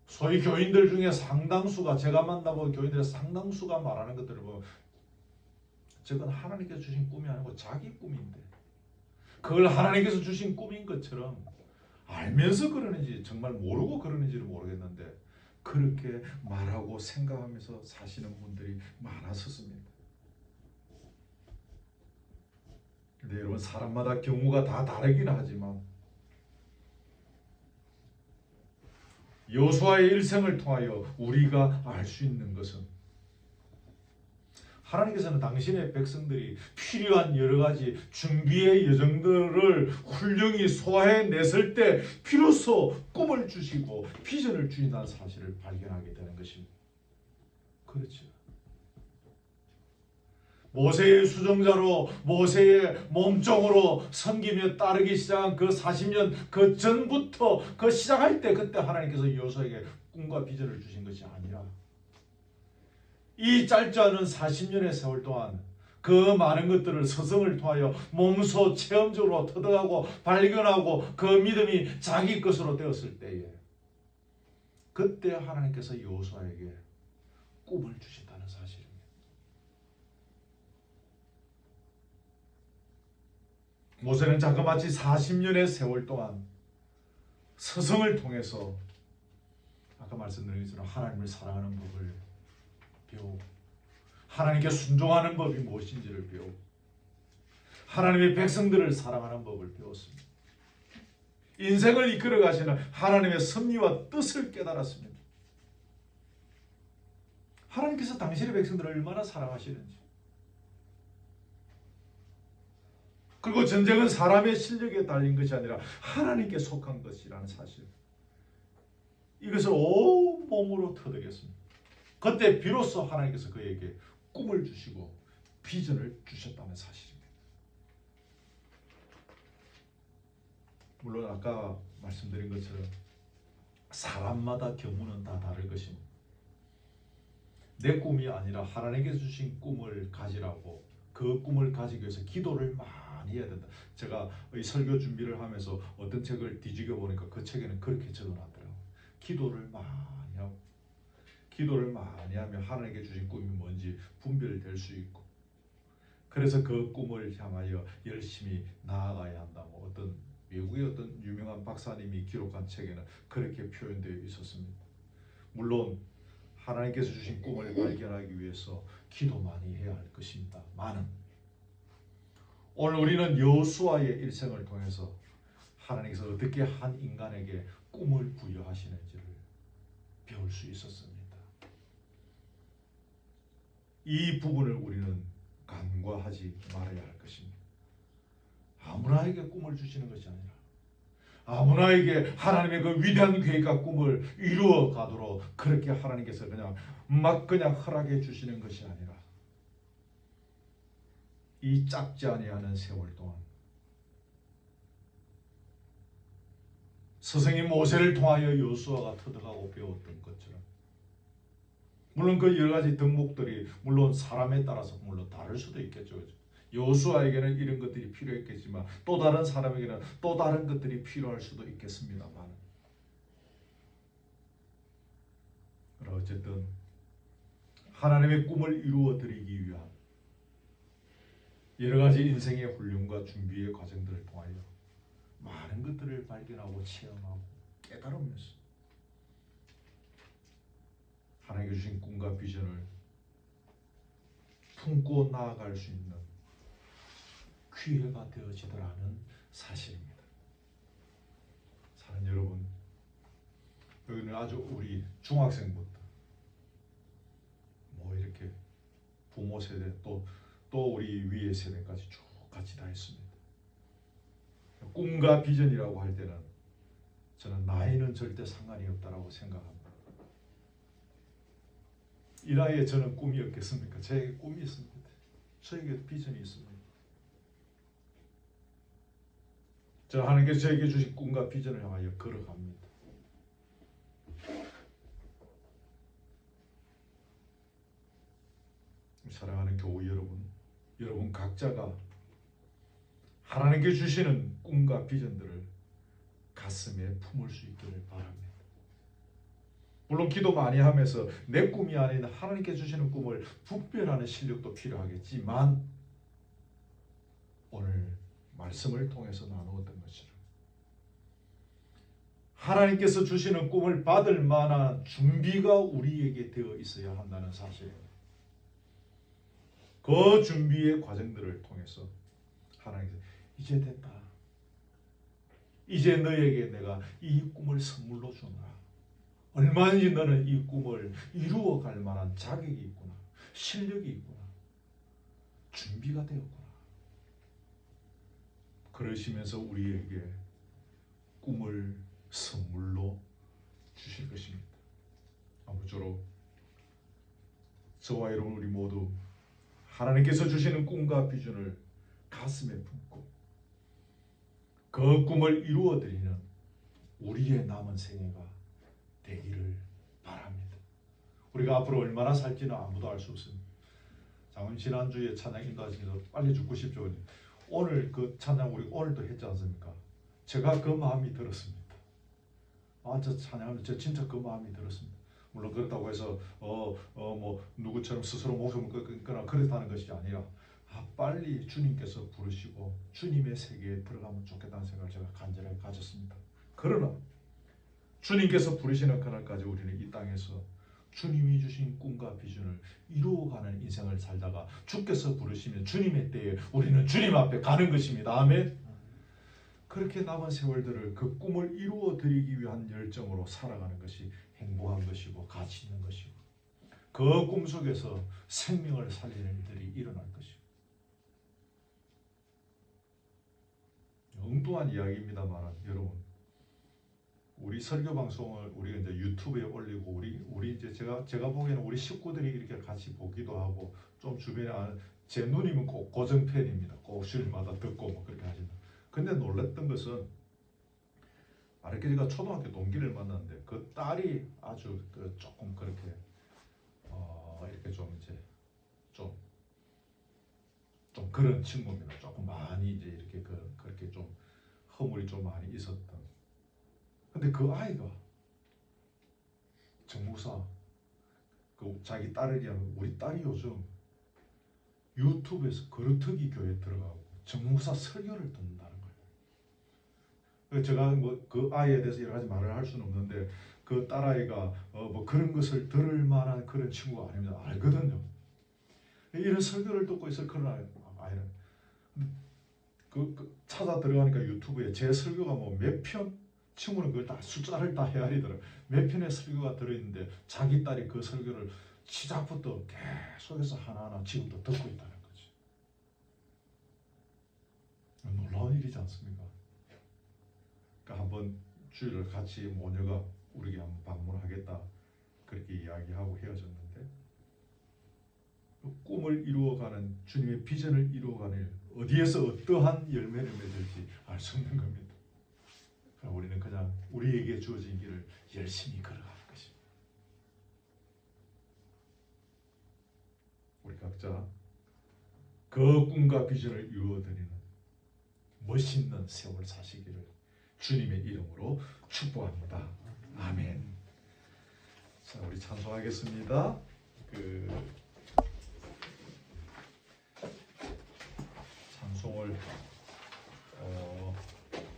소위 교인들 중에 상당수가, 제가 만나본 교인들의 상당수가 말하는 것들을 보면 저건 하나님께서 주신 꿈이 아니고 자기 꿈인데 그걸 하나님께서 주신 꿈인 것처럼 알면서 그러는지 정말 모르고 그러는지를 모르겠는데 그렇게 말하고 생각하면서 사시는 분들이 많았었습니다. 근데 여러분, 사람마다 경우가 다 다르긴 하지만 여호수아의 일생을 통하여 우리가 알 수 있는 것은 하나님께서는 당신의 백성들이 필요한 여러 가지 준비의 여정들을 훌륭히 소화해냈을 때 비로소 꿈을 주시고 비전을 주신다는 사실을 발견하게 되는 것입니다. 그렇죠. 모세의 수종자로 모세의 몸종으로 섬기며 따르기 시작한 그 40년 그 전부터 그 시작할 때 그때 하나님께서 여호수아에게 꿈과 비전을 주신 것이 아니라 이 짧지 않은 40년의 세월 동안 그 많은 것들을 스승을 통하여 몸소 체험적으로 터득하고 발견하고 그 믿음이 자기 것으로 되었을 때에 그때 하나님께서 여호수아에게 꿈을 주신다는 사실입니다. 모세는 자그마치 40년의 세월 동안 스승을 통해서 아까 말씀드린 것처럼 하나님을 사랑하는 법을 배우고 하나님께 순종하는 법이 무엇인지를 배우고 하나님의 백성들을 사랑하는 법을 배웠습니다. 인생을 이끌어 가시는 하나님의 섭리와 뜻을 깨달았습니다. 하나님께서 당신의 백성들을 얼마나 사랑하시는지, 그리고 전쟁은 사람의 실력에 달린 것이 아니라 하나님께 속한 것이라는 사실. 이것을 온 몸으로 터득했습니다. 그때 비로소 하나님께서 그에게 꿈을 주시고 비전을 주셨다는 사실입니다. 물론 아까 말씀드린 것처럼 사람마다 경우는 다 다를 것입니다. 내 꿈이 아니라 하나님께서 주신 꿈을 가지라고, 그 꿈을 가지기 위해서 기도를 많이 해야 된다. 제가 이 설교 준비를 하면서 어떤 책을 뒤지겨 보니까 그 책에는 그렇게 적어놨더라고요. 기도를 많이 하고, 기도를 많이 하면 하나님께 주신 꿈이 뭔지 분별될 수 있고, 그래서 그 꿈을 향하여 열심히 나아가야 한다고 어떤 외국의 어떤 유명한 박사님이 기록한 책에는 그렇게 표현되어 있었습니다. 물론 하나님께서 주신 꿈을 발견하기 위해서 기도 많이 해야 할 것입니다. 오늘 우리는 여호수아의 일생을 통해서 하나님께서 어떻게 한 인간에게 꿈을 부여하시는지를 배울 수 있었습니다. 이 부분을 우리는 간과하지 말아야 할 것입니다. 아무나에게 꿈을 주시는 것이 아니라 아무나에게 하나님의 그 위대한 계획과 꿈을 이루어 가도록 그렇게 하나님께서 그냥 허락해 주시는 것이 아니라 이 작지 아니하는 세월 동안 스승인 모세를 통하여 여호수아가 터득하고 배웠던 것처럼, 물론 그 여러 가지 덕목들이 물론 사람에 따라서 물론 다를 수도 있겠죠. 여호수아에게는 이런 것들이 필요했겠지만 또 다른 사람에게는 또 다른 것들이 필요할 수도 있겠습니다만, 그러나 어쨌든 하나님의 꿈을 이루어 드리기 위한 여러 가지 인생의 훈련과 준비의 과정들을 통하여 많은 것들을 발견하고 체험하고 깨달으면서 하나님께 주신 꿈과 비전을 품고 나아갈 수 있는 기회가 되어지더라는 사실입니다. 사랑하는 여러분, 여기는 아주 우리 중학생부터 이렇게 부모 세대 또 우리 위의 세대까지 쭉 같이 다 있습니다. 꿈과 비전이라고 할 때는 저는 나이는 절대 상관이 없다라고 생각합니다. 이 나이에 저는 꿈이 없겠습니까? 저에게 꿈이 있습니다. 저에게 비전이 있습니다. 저는 하나님께서 저에게 주신 꿈과 비전을 향하여 걸어갑니다. 사랑하는 교우 여러분 각자가 하나님께 주시는 꿈과 비전들을 가슴에 품을 수 있기를 바랍니다. 물론 기도 많이 하면서 내 꿈이 아닌 하나님께 주시는 꿈을 분별하는 실력도 필요하겠지만, 오늘 말씀을 통해서 나누었던 것처럼 하나님께서 주시는 꿈을 받을 만한 준비가 우리에게 되어 있어야 한다는 사실입니다. 그 준비의 과정들을 통해서 하나님께서 이제 됐다. 이제 너에게 내가 이 꿈을 선물로 주노라. 얼마든지 너는 이 꿈을 이루어갈 만한 자격이 있구나. 실력이 있구나. 준비가 되었구나. 그러시면서 우리에게 꿈을 선물로 주실 것입니다. 아무쪼록 저와 여러분 우리 모두 하나님께서 주시는 꿈과 비전을 가슴에 품고 그 꿈을 이루어드리는 우리의 남은 생애가 되기를 바랍니다. 우리가 앞으로 얼마나 살지는 아무도 알 수 없습니다. 장로님 지난주에 찬양 인도하시면서 빨리 죽고 싶죠. 오늘 그 찬양 우리 오늘도 했지 않습니까? 제가 그 마음이 들었습니다. 저 찬양하면 저 진짜 그 마음이 들었습니다. 물론 그렇다고 해서 누구처럼 스스로 목숨을 끊거나 그렇다는 것이 아니라 빨리 주님께서 부르시고 주님의 세계에 들어가면 좋겠다는 생각을 제가 간절하게 가졌습니다. 그러나 주님께서 부르시는 그날까지 우리는 이 땅에서 주님이 주신 꿈과 비전을 이루어가는 인생을 살다가 주께서 부르시면 주님의 때에 우리는 주님 앞에 가는 것입니다. 아멘. 그렇게 남은 세월들을 그 꿈을 이루어 드리기 위한 열정으로 살아가는 것이 행복한 것이고 가치 있는 것이고, 그 꿈 속에서 생명을 살리는 일들이 일어날 것이고, 엉뚱한 이야기입니다만 여러분, 우리 설교 방송을 우리가 이제 유튜브에 올리고 우리 이제 제가 보기에는 우리 식구들이 이렇게 같이 보기도 하고 좀 주변에 아는 제 누님은 꼭 고정 팬입니다. 꼭 주일마다 듣고 뭐 그렇게 하시는. 근데 놀랬던 것은 이렇게 제가 초등학교 동기를 만났는데 그 딸이 아주 그 조금 그렇게 이렇게 좀 이제 좀 그런 친구입니다. 조금 많이 이제 이렇게 그렇게 좀 허물이 좀 많이 있었던. 근데 그 아이가 정무사 그 자기 딸이랑 우리 딸이 요즘 유튜브에서 거루터기 교회 들어가고 정무사 설교를 듣는다는 거예요. 제가 뭐 그 아이에 대해서 여러 가지 말을 할 수는 없는데 그 딸아이가 뭐 그런 것을 들을 만한 그런 친구가 아닙니다. 알거든요. 이런 설교를 듣고 있을 그런 아이는 찾아 들어가니까 유튜브에 제 설교가 뭐 몇 편, 친구는 그걸 다 숫자를 다 헤아리더라고요. 몇 편의 설교가 들어있는데 자기 딸이 그 설교를 시작부터 계속해서 하나하나 지금도 듣고 있다는 거지. 놀라운 일이지 않습니까? 그러니까 한번 주일을 같이 모녀가 우리에게 한번 방문하겠다 그렇게 이야기하고 헤어졌는데, 꿈을 이루어가는 주님의 비전을 이루어가는 어디에서 어떠한 열매를 맺을지 알 수 없는 겁니다. 우리는 그냥 우리에게 주어진 길을 열심히 걸어가는 것입니다. 우리 각자 그 꿈과 비전을 이루어드리는 멋있는 세월 사시기를 주님의 이름으로 축복합니다. 아멘. 자, 우리 찬송하겠습니다. 찬송을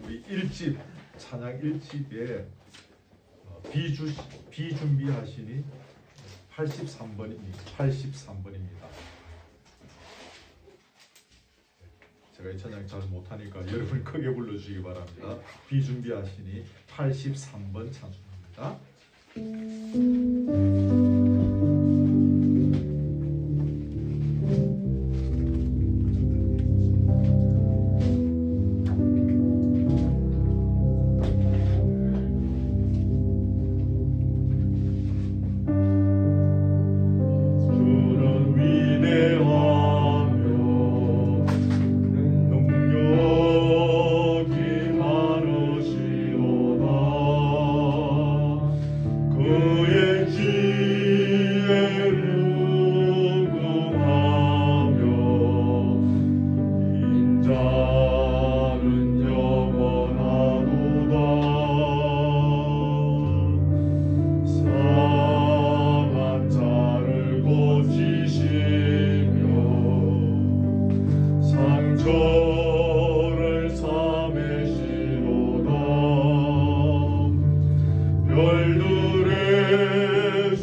우리 1집 찬양 1집에 비준비하시니 83번입니다. 제가 이 찬양 잘 못하니까 여러분 크게 불러주시기 바랍니다. 비준비하시니 83번 찬송입니다. 별들의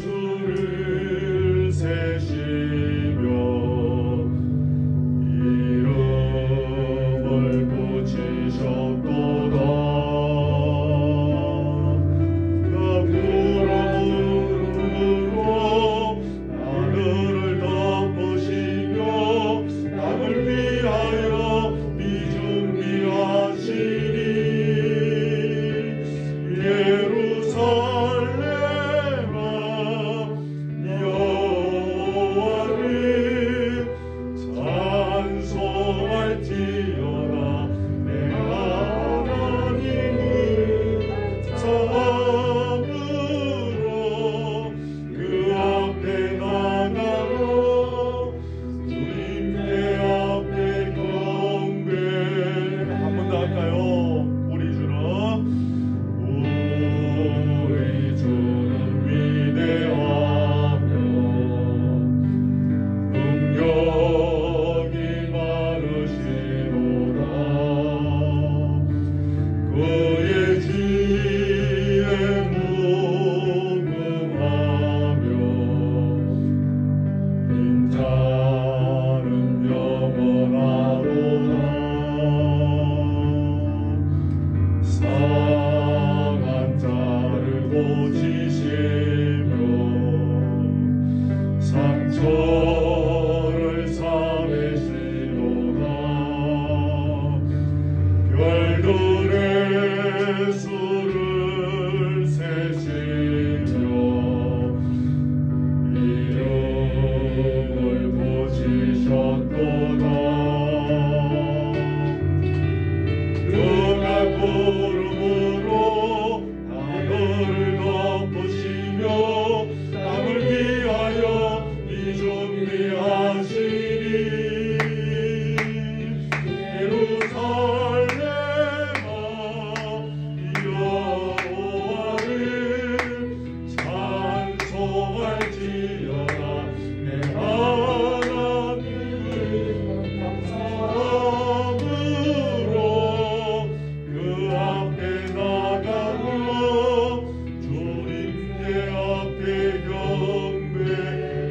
앞에 경배.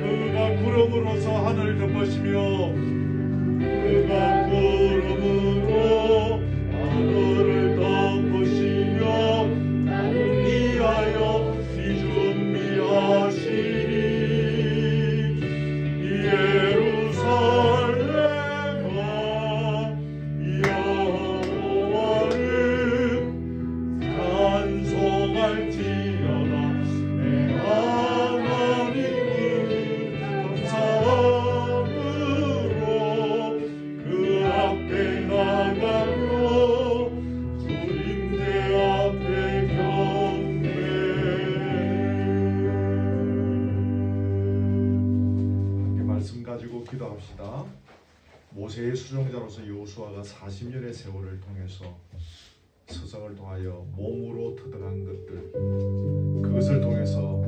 그가 구름으로서 하늘을 덮으시며 그가 구름으로 하늘을 덮으시며 나를 위하여 준비하시니 예루살렘아 여호와를 찬송할지어다. 내 하나님을 감사함으로 그 앞에 나가며 주님대 앞에 경배. 함께 말씀 가지고 기도합시다. 모세의 수종자로서 여호수아가 40년의 세월을 통해서 스승을 통하여 몸으로 터득한 것들, 그것을 통해서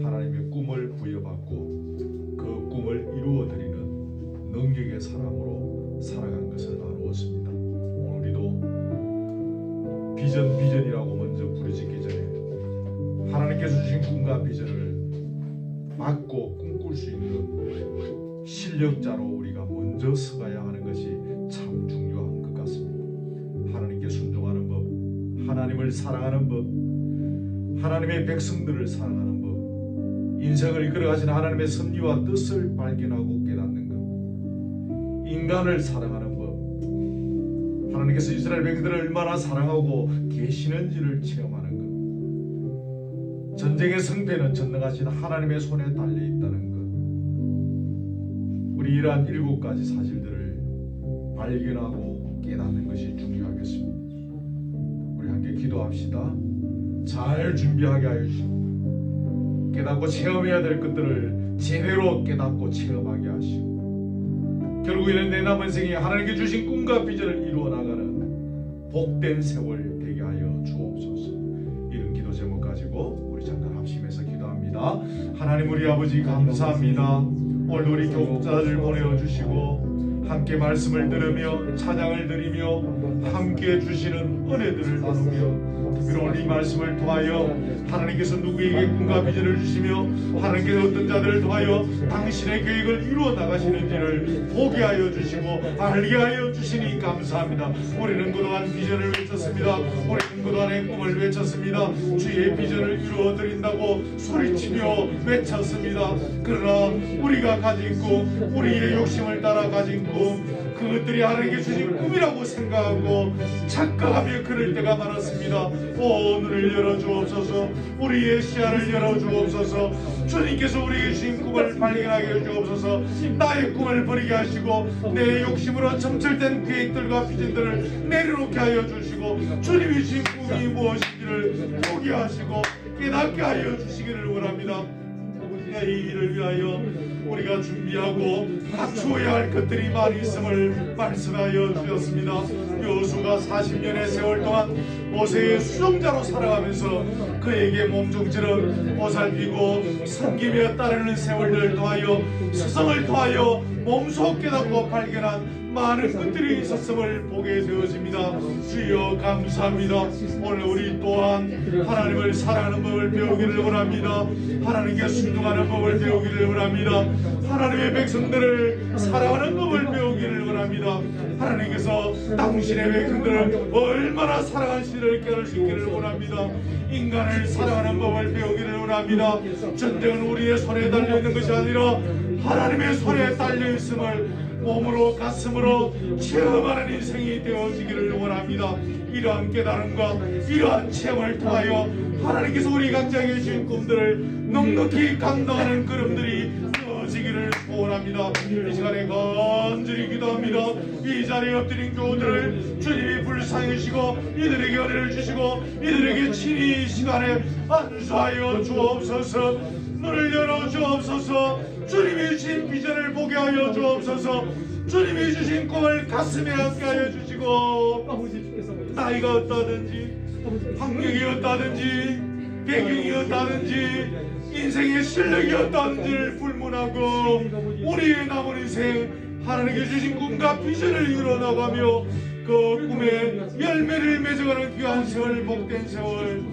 하나님의 꿈을 부여받고 그 꿈을 이루어드리는 능력의 사람으로 살아간 것을 나누었습니다. 오늘도 비전이라고 먼저 부르짖기 전에 하나님께서 주신 꿈과 비전을 받고 꿈꿀 수 있는 실력자로 우리가 먼저 서가야 하는 것이 참 중요한 것 같습니다. 하나님께 순종하는 법, 하나님을 사랑하는 법, 하나님의 백성들을 사랑하는 법, 인생을 이끌어가시는 하나님의 섭리와 뜻을 발견하고 깨닫는 것, 인간을 사랑하는 법, 하나님께서 이스라엘 백성들을 얼마나 사랑하고 계시는지를 체험하는 것, 전쟁의 승패는 전능하신 하나님의 손에 달려있다는 것, 우리 이러한 7가지 사실들을 발견하고 깨닫는 것이 중요하겠습니다. 우리 함께 기도합시다. 잘 준비하게 하여 주시고 깨닫고 체험해야 될 것들을 제대로 깨닫고 체험하게 하시고 결국에는 내 남은 생에 하나님께 주신 꿈과 비전을 이루어 나가는 복된 세월 되게 하여 주옵소서. 이런 기도 제목 가지고 우리 잠깐 합심해서 기도합니다. 하나님 우리 아버지 감사합니다. 오늘 우리 교육자들 보내주시고 함께 말씀을 들으며 찬양을 드리며 함께 주시는 은혜들을 나누며 특별히 오늘 이 말씀을 통하여 하나님께서 누구에게 꿈과 비전을 주시며 하나님께서 어떤 자들을 통하여 당신의 계획을 이루어 나가시는지를 보게 하여 주시고 알게 하여 주시니 감사합니다. 우리는 그동안 비전을 외쳤습니다. 우리는 그동안의 꿈을 외쳤습니다. 주의 비전을 이루어 드린다고 소리치며 외쳤습니다. 그러나 우리가 가진 꿈, 우리의 욕심을 따라 가진 꿈, 그것들이 하나님께 주신 꿈이라고 생각하고 착각하며 그럴 때가 많았습니다. 눈을 열어주옵소서. 우리의 시야를 열어주옵소서. 주님께서 우리에게 주신 꿈을 발견하게 해주옵소서. 나의 꿈을 버리게 하시고 내 욕심으로 점철된 계획들과 비전들을 내려놓게 하여 주시고 주님이 주신 꿈이 무엇인지를 보게 하시고 깨닫게 하여 주시기를 원합니다. 이 일을 위하여 우리가 준비하고 갖추어야 할 것들이 많이 있음을 말씀하여 주셨습니다. 여호수아가 40년의 세월 동안 모세의 수종자로 살아가면서 그에게 몸종처럼 보살피고 섬기며 따르는 세월들을 통하여 스승을 통하여 몸소 깨닫고 발견한 많은 것들이 있었음을 보게 되어집니다. 주여 감사합니다. 오늘 우리 또한 하나님을 사랑하는 법을 배우기를 원합니다. 하나님께 순종하는 법을 배우기를 원합니다. 하나님의 백성들을 사랑하는 법을 배우기를 원합니다. 하나님께서 당신의 백성들을 얼마나 사랑하시는지를 깨달을 수 있기를 원합니다. 인간을 사랑하는 법을 배우기를 원합니다. 전쟁은 우리의 손에 달려있는 것이 아니라 하나님의 손에 달려있음을 몸으로 가슴으로 체험하는 인생이 되어지기를 원합니다. 이러한 깨달음과 이러한 체험을 통하여 하나님께서 우리 각자에게 주신 꿈들을 넉넉히 감당하는 걸음들이 되어지기를 소원합니다. 이 시간에 간절히 기도합니다. 이 자리에 엎드린 교우들을 주님이 불쌍히 여시고 이들에게 은혜를 주시고 이들에게 친히 이 시간에 안수하여 주옵소서. 눈을 열어 주옵소서. 주님이 주신 비전을 보게 하여 주옵소서. 주님이 주신 꿈을 가슴에 안게 하여 주시고 나이가 어떠하든지 환경이 어떠하든지 배경이 어떠하든지 인생의 실력이 어떠한지를 불문하고 우리의 남은 인생 하나님께 주신 꿈과 비전을 이뤄나가며 그 꿈의 열매를 맺어가는 귀한 세월 복된 세월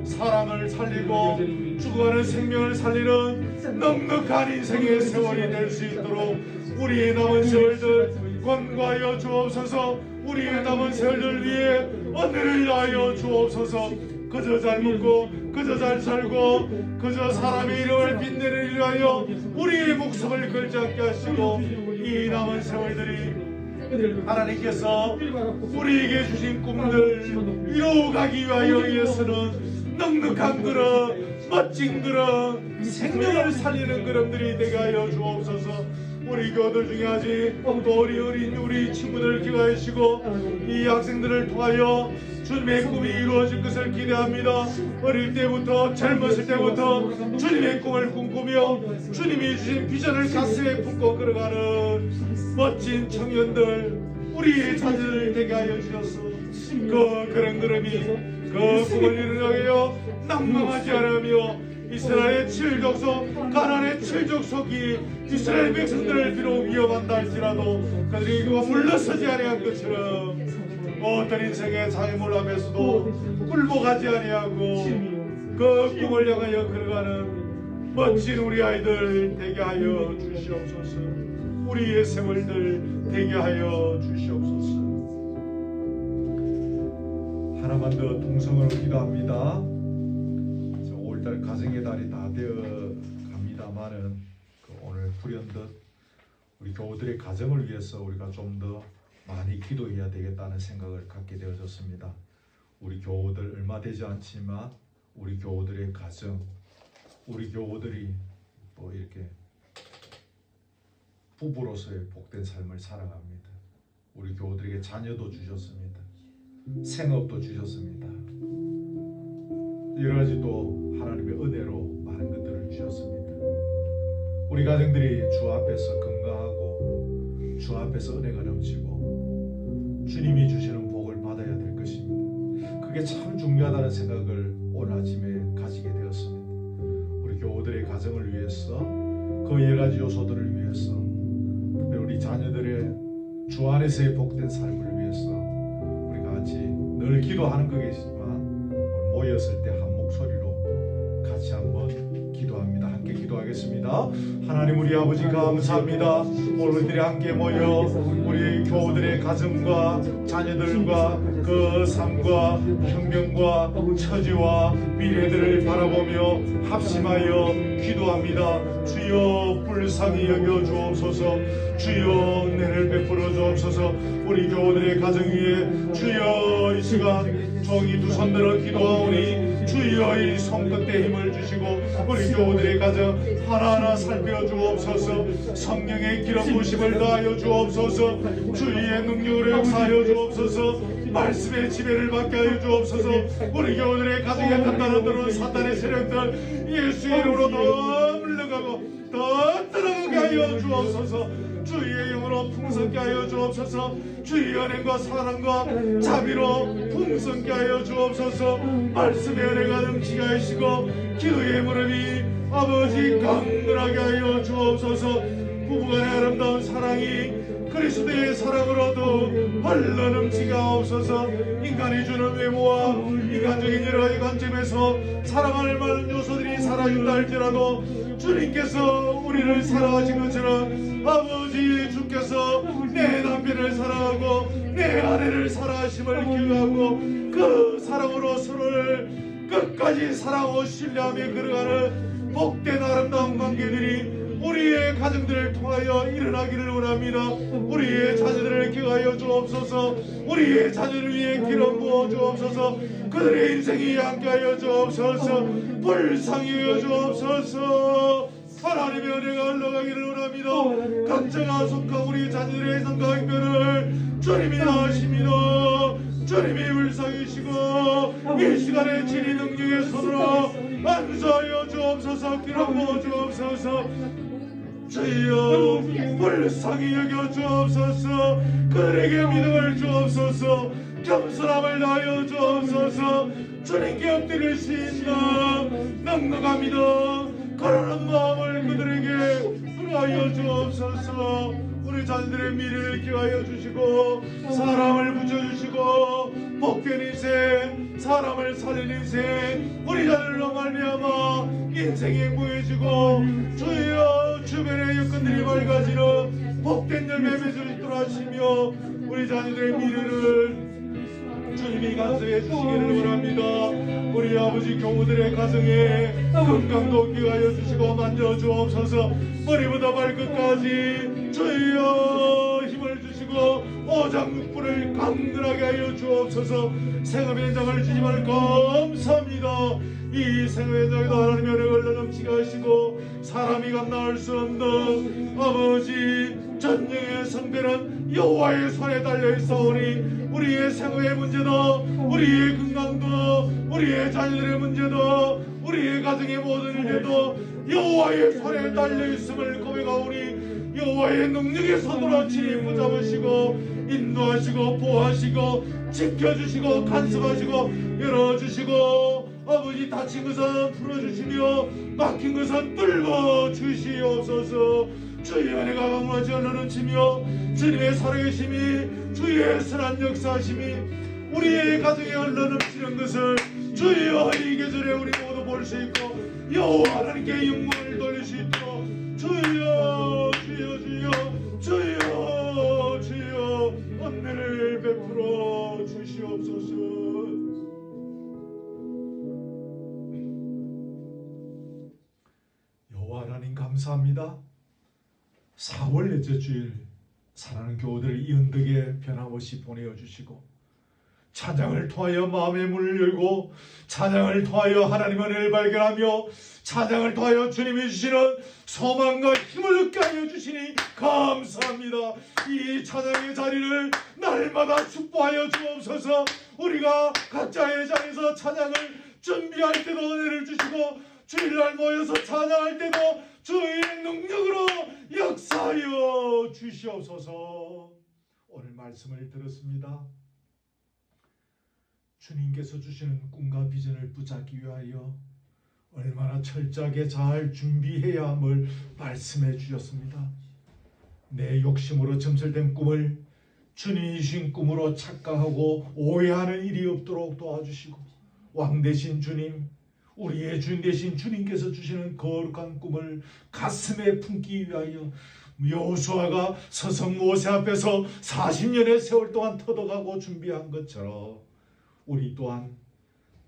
사람을 살리고 죽어가는 생명을 살리는 넉넉한 인생의 세월이 될 수 있도록 우리의 남은 세월들 권고하여 주옵소서. 우리의 남은 세월들 위해 은혜를 다하여 주옵소서. 그저 잘 먹고 그저 잘 살고 그저 사람의 이름을 빛내는 일을 하여 우리의 목숨을 걸지 않게 하시고 이 남은 세월들이 하나님께서 우리에게 주신 꿈들 이루어가기 위하여 위해서는 넉넉한 그런 멋진 그런 생명을 살리는 그런들이 되게 하여 주옵소서. 우리 교들 중에 아직 또 우리 어린 우리 친구들을 기도하시고 이 학생들을 통하여 주님의 꿈이 이루어질 것을 기대합니다. 어릴 때부터 젊었을 때부터 주님의 꿈을 꿈꾸며 주님이 주신 비전을 가슴에 품고 걸어가는 멋진 청년들 우리의 자녀들 되게 하여 주셔서 그런 걸음이 그 꿈을 이루려 낭망하지 않으며 이스라엘의 칠족속 가나안의 칠족속이 이스라엘 백성들을 비록 위험한다 할지라도 그들이 그거 물러서지 아니한 것처럼 어떤 인생의 장애물 앞에서도 굴복하지 아니하고 그 꿈을 향하여 걸어가는 멋진 우리 아이들 되게 하여 주시옵소서. 우리의 세월들 되게 하여 주시옵소서. 하나만 더 동성으로 기도합니다. 5월달 가정의 달이 다 되어 갑니다만은 오늘 불현듯 우리 교우들의 가정을 위해서 우리가 좀 더 많이 기도해야 되겠다는 생각을 갖게 되어졌습니다. 우리 교우들 얼마 되지 않지만 우리 교우들의 가정, 우리 교우들이 또 이렇게 부부로서의 복된 삶을 살아갑니다. 우리 교우들에게 자녀도 주셨습니다. 생업도 주셨습니다. 여러 가지 또 하나님의 은혜로 많은 것들을 주셨습니다. 우리 가정들이 주 앞에서 건강하고 주 앞에서 은혜가 넘치고 주님이 주시는 복을 받아야 될 것입니다. 그게 참 중요하다는 생각을 오늘 아침에 가지게 되었습니다. 우리 교우들의 가정을 위해서 그 여러 가지 요소들을 위해서 특별히 우리 자녀들의 주 안에서의 복된 삶을 위해서 우리가 같이 늘 기도하는 거겠지만 모였을 때 한 목소리로 같이 한번 기도합니다. 함께 기도하겠습니다. 하나님 우리 아버지 감사합니다. 오늘 우리들이 함께 모여 우리 교우들의 가정과 자녀들과 그 삶과 혁명과 처지와 미래들을 바라보며 합심하여 기도합니다. 주여 불쌍히 여겨 주옵소서. 주여 은혜를 베풀어 주옵소서. 우리 교우들의 가정 위에 주여 이 시간 종이 두 손 들어 기도하오니 주여 이 손끝에 힘을 주시고 우리 교우들의 가정 하나하나 살펴주옵소서. 성령의 기름 부심을 다하여 주옵소서. 주의 능력으로 역사하여 주옵소서. 말씀의 지배를 받게 하여 주옵소서. 우리 교우들의 가정에 단단하도록 사탄의 세력들 예수의 이름으로 더 물러가고 더 떠나가게 하여 주옵소서. 주의 영으로 풍성케 하여 주옵소서. 주의 은행과 사랑과 자비로 풍성케 하여 주옵소서. 말씀의 은혜가 넘치게 하시고 기도의 무릎이 아버지 강건하게 하여 주옵소서. 부부간의 아름다운 사랑이 그리스도의 사랑으로도 흘러 넘치게 하옵소서. 인간이 주는 외모와 인간적인 여러 가지 관점에서 사랑할 만한 요소들이 사라진다 할지라도 주님께서 우리를 사랑하신 것처럼 아버지 주께서 내 남편을 사랑하고 내 아내를 사랑하심을 기억하고 그 사랑으로 서로를 끝까지 사랑하고 신뢰하며 걸어가는 복된 아름다운 관계들이 우리의 가정들을 통하여 일어나기를 원합니다. 우리의 자녀들을 기억하여 주옵소서. 우리의 자녀를 위해 기름 부어 주옵소서. 그들의 인생이 함께하여 주옵소서. 불쌍히 여겨 주옵소서. 하나님의 은혜가 흘러가기를 원합니다. 각자가 속한 우리 자녀들의 성과 행편을 주님이 아십니다. 주님이 불쌍히시고 이 시간에 진리 능력의 손으로 안수하여 주옵소서. 기름 부어 주옵소서. 주여 불쌍히 여겨 주옵소서. 그들에게 믿음을 주옵소서. 겸손함을 다하여 주옵소서. 주님께 엎드릴 수 있는 넉넉합니다. 가난한 마음을 그들에게 부하여 주옵소서. 우리 자녀들의 미래를 기하여 주시고 사랑을 붙여주시고 복된 인생 사람을 살리는 인생 우리 자들로 말미암아 인생이 무해지고 주여 주변의 여건들이 밝아지는 복된 열매 맺을 수 있도록 하시며 우리 자녀들의 미래를 주님이 간섭해 주시기를 원합니다. 우리 아버지 교우들의 가정에 건강도 귀하여 주시고 만져 주옵소서. 머리부터 발끝까지 주여 힘을 주시고 오장육부를 강건하게 하여 주옵소서. 생업의 현장을 주님을 감사합니다. 이 생업의 현장에도 하나님의 은혜를 넘치게 하시고 사람이 감당할 수 없는 아버지 전쟁의 성배는 여호와의 손에 달려 있사오니 우리의 생업의 문제도 우리의 건강도 우리의 자녀들의 문제도 우리의 가정의 모든 일들도 여호와의 손에 달려 있음을 고백하오니 여호와의 능력의 손으로 친히 붙잡으시고 인도하시고 보호하시고 지켜주시고 간섭하시고 열어주시고 아버지 다친 것은 풀어주시며 막힌 것은 뚫어 주시옵소서. 주의 은혜가 강하지 않는 치며 주님의 살아계심이 주의 선한 역사하심이 우리의 가정에 흘러넘치는 것을 주여 이 계절에 우리 모두 볼 수 있고 여호와 하나님께 영광을 돌릴 수 있도록 주여 주여 주여 주여 주여 은혜를 베풀어 주시옵소서. 여호와 하나님 감사합니다. 4월 넷째 주일 사랑하는 교우들을 이 언덕에 변함없이 보내어 주시고 찬양을 통하여 마음의 문을 열고 찬양을 통하여 하나님의 은혜를 발견하며 찬양을 통하여 주님이 주시는 소망과 힘을 얻게 하여 주시니 감사합니다. 이 찬양의 자리를 날마다 축복하여 주옵소서. 우리가 각자의 자리에서 찬양을 준비할 때도 은혜를 주시고 주일날 모여서 찬양할 때도 주의 능력으로 역사하여 주시옵소서. 오늘 말씀을 들었습니다. 주님께서 주시는 꿈과 비전을 붙잡기 위하여 얼마나 철저하게 잘 준비해야 함을 말씀해 주셨습니다. 내 욕심으로 점설된 꿈을 주님이 주신 꿈으로 착각하고 오해하는 일이 없도록 도와주시고 왕 되신 주님, 우리의 주인 되신 주님께서 주시는 거룩한 꿈을 가슴에 품기 위하여 여호수아가 서성 모세 앞에서 40년의 세월 동안 터득하고 준비한 것처럼 우리 또한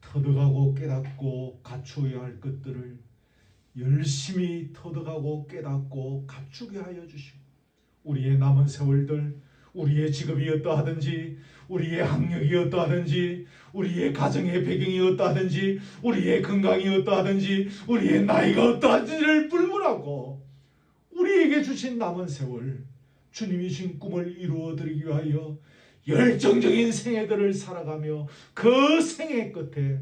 터득하고 깨닫고 갖추어야 할 것들을 열심히 터득하고 깨닫고 갖추게 하여 주시고 우리의 남은 세월들 우리의 직업이 어떠하든지 우리의 학력이 어떠하든지 우리의 가정의 배경이 어떠하든지 우리의 건강이 어떠하든지 우리의 나이가 어떠하든지를 불문하고 우리에게 주신 남은 세월 주님이 주신 꿈을 이루어드리기 위하여 열정적인 생애들을 살아가며 그 생애 끝에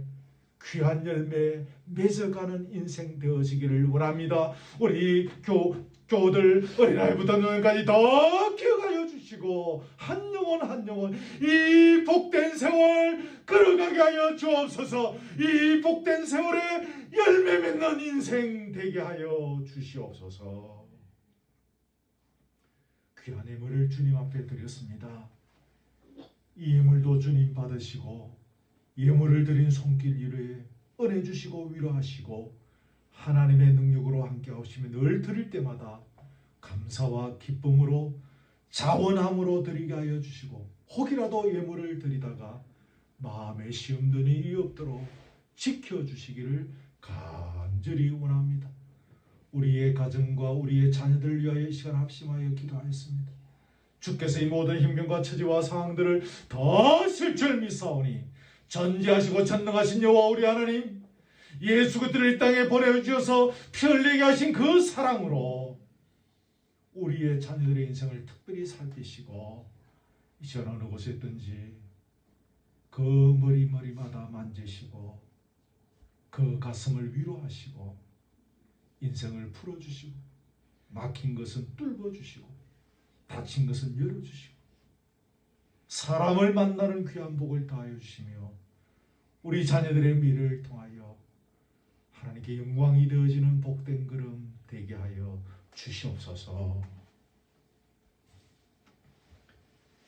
귀한 열매 맺어가는 인생 되어지기를 원합니다. 우리 교우들 어린아이부터 노년까지 더 기억하여 주시고 한 영혼 한 영혼 이 복된 세월 걸어가게 하여 주옵소서. 이 복된 세월에 열매 맺는 인생 되게 하여 주시옵소서. 귀한 예물을 주님 앞에 드렸습니다. 이 예물도 주님 받으시고 예물을 드린 손길 위로에 은혜 주시고 위로하시고 하나님의 능력으로 함께 하시며 늘 드릴 때마다 감사와 기쁨으로 자원함으로 드리게 하여 주시고 혹이라도 예물을 드리다가 마음에 시험드는 일이 없도록 지켜주시기를 간절히 원합니다. 우리의 가정과 우리의 자녀들을 위하여 이 시간 합심하여 기도하였습니다. 주께서 이 모든 힘병과 처지와 상황들을 더 실줄 믿사오니 전지하시고 전능하신 여호와 우리 하나님 예수 그리스도를 이 땅에 보내주셔서 피 흘리게 하신 그 사랑으로 우리의 자녀들의 인생을 특별히 살피시고 이 시간 어느 곳에 있든지 그 머리마다 만지시고 그 가슴을 위로하시고 인생을 풀어주시고 막힌 것은 뚫어주시고 다친 것은 열어주시고 사람을 만나는 귀한 복을 다하여 주시며 우리 자녀들의 미래를 통하여 하나님께 영광이 되어지는 복된 걸음 되게 하여 주시옵소서.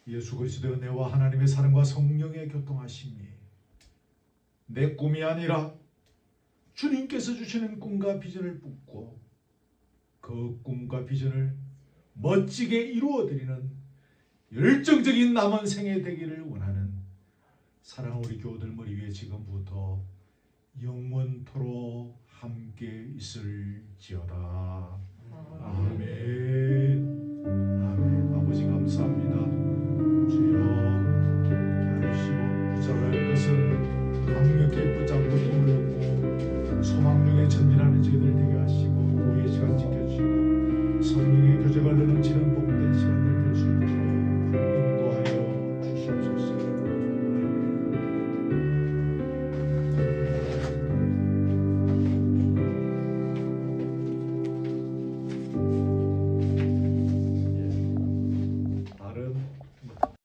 예수 그리스도의 은혜와 하나님의 사랑과 성령의 교통하심이 내 꿈이 아니라 주님께서 주시는 꿈과 비전을 품고 그 꿈과 비전을 멋지게 이루어드리는 열정적인 남은 생애 되기를 원하는 사랑하는 우리 교우들 머리 위에 지금부터 영원토록 함께 있을지어다. 아멘. 아멘. 아버지 감사합니다. 주여 이렇게 하시고 붙잡을 것은 강력히 붙잡고 힘을 얻고 소망 중에 전진하는 저희들 되게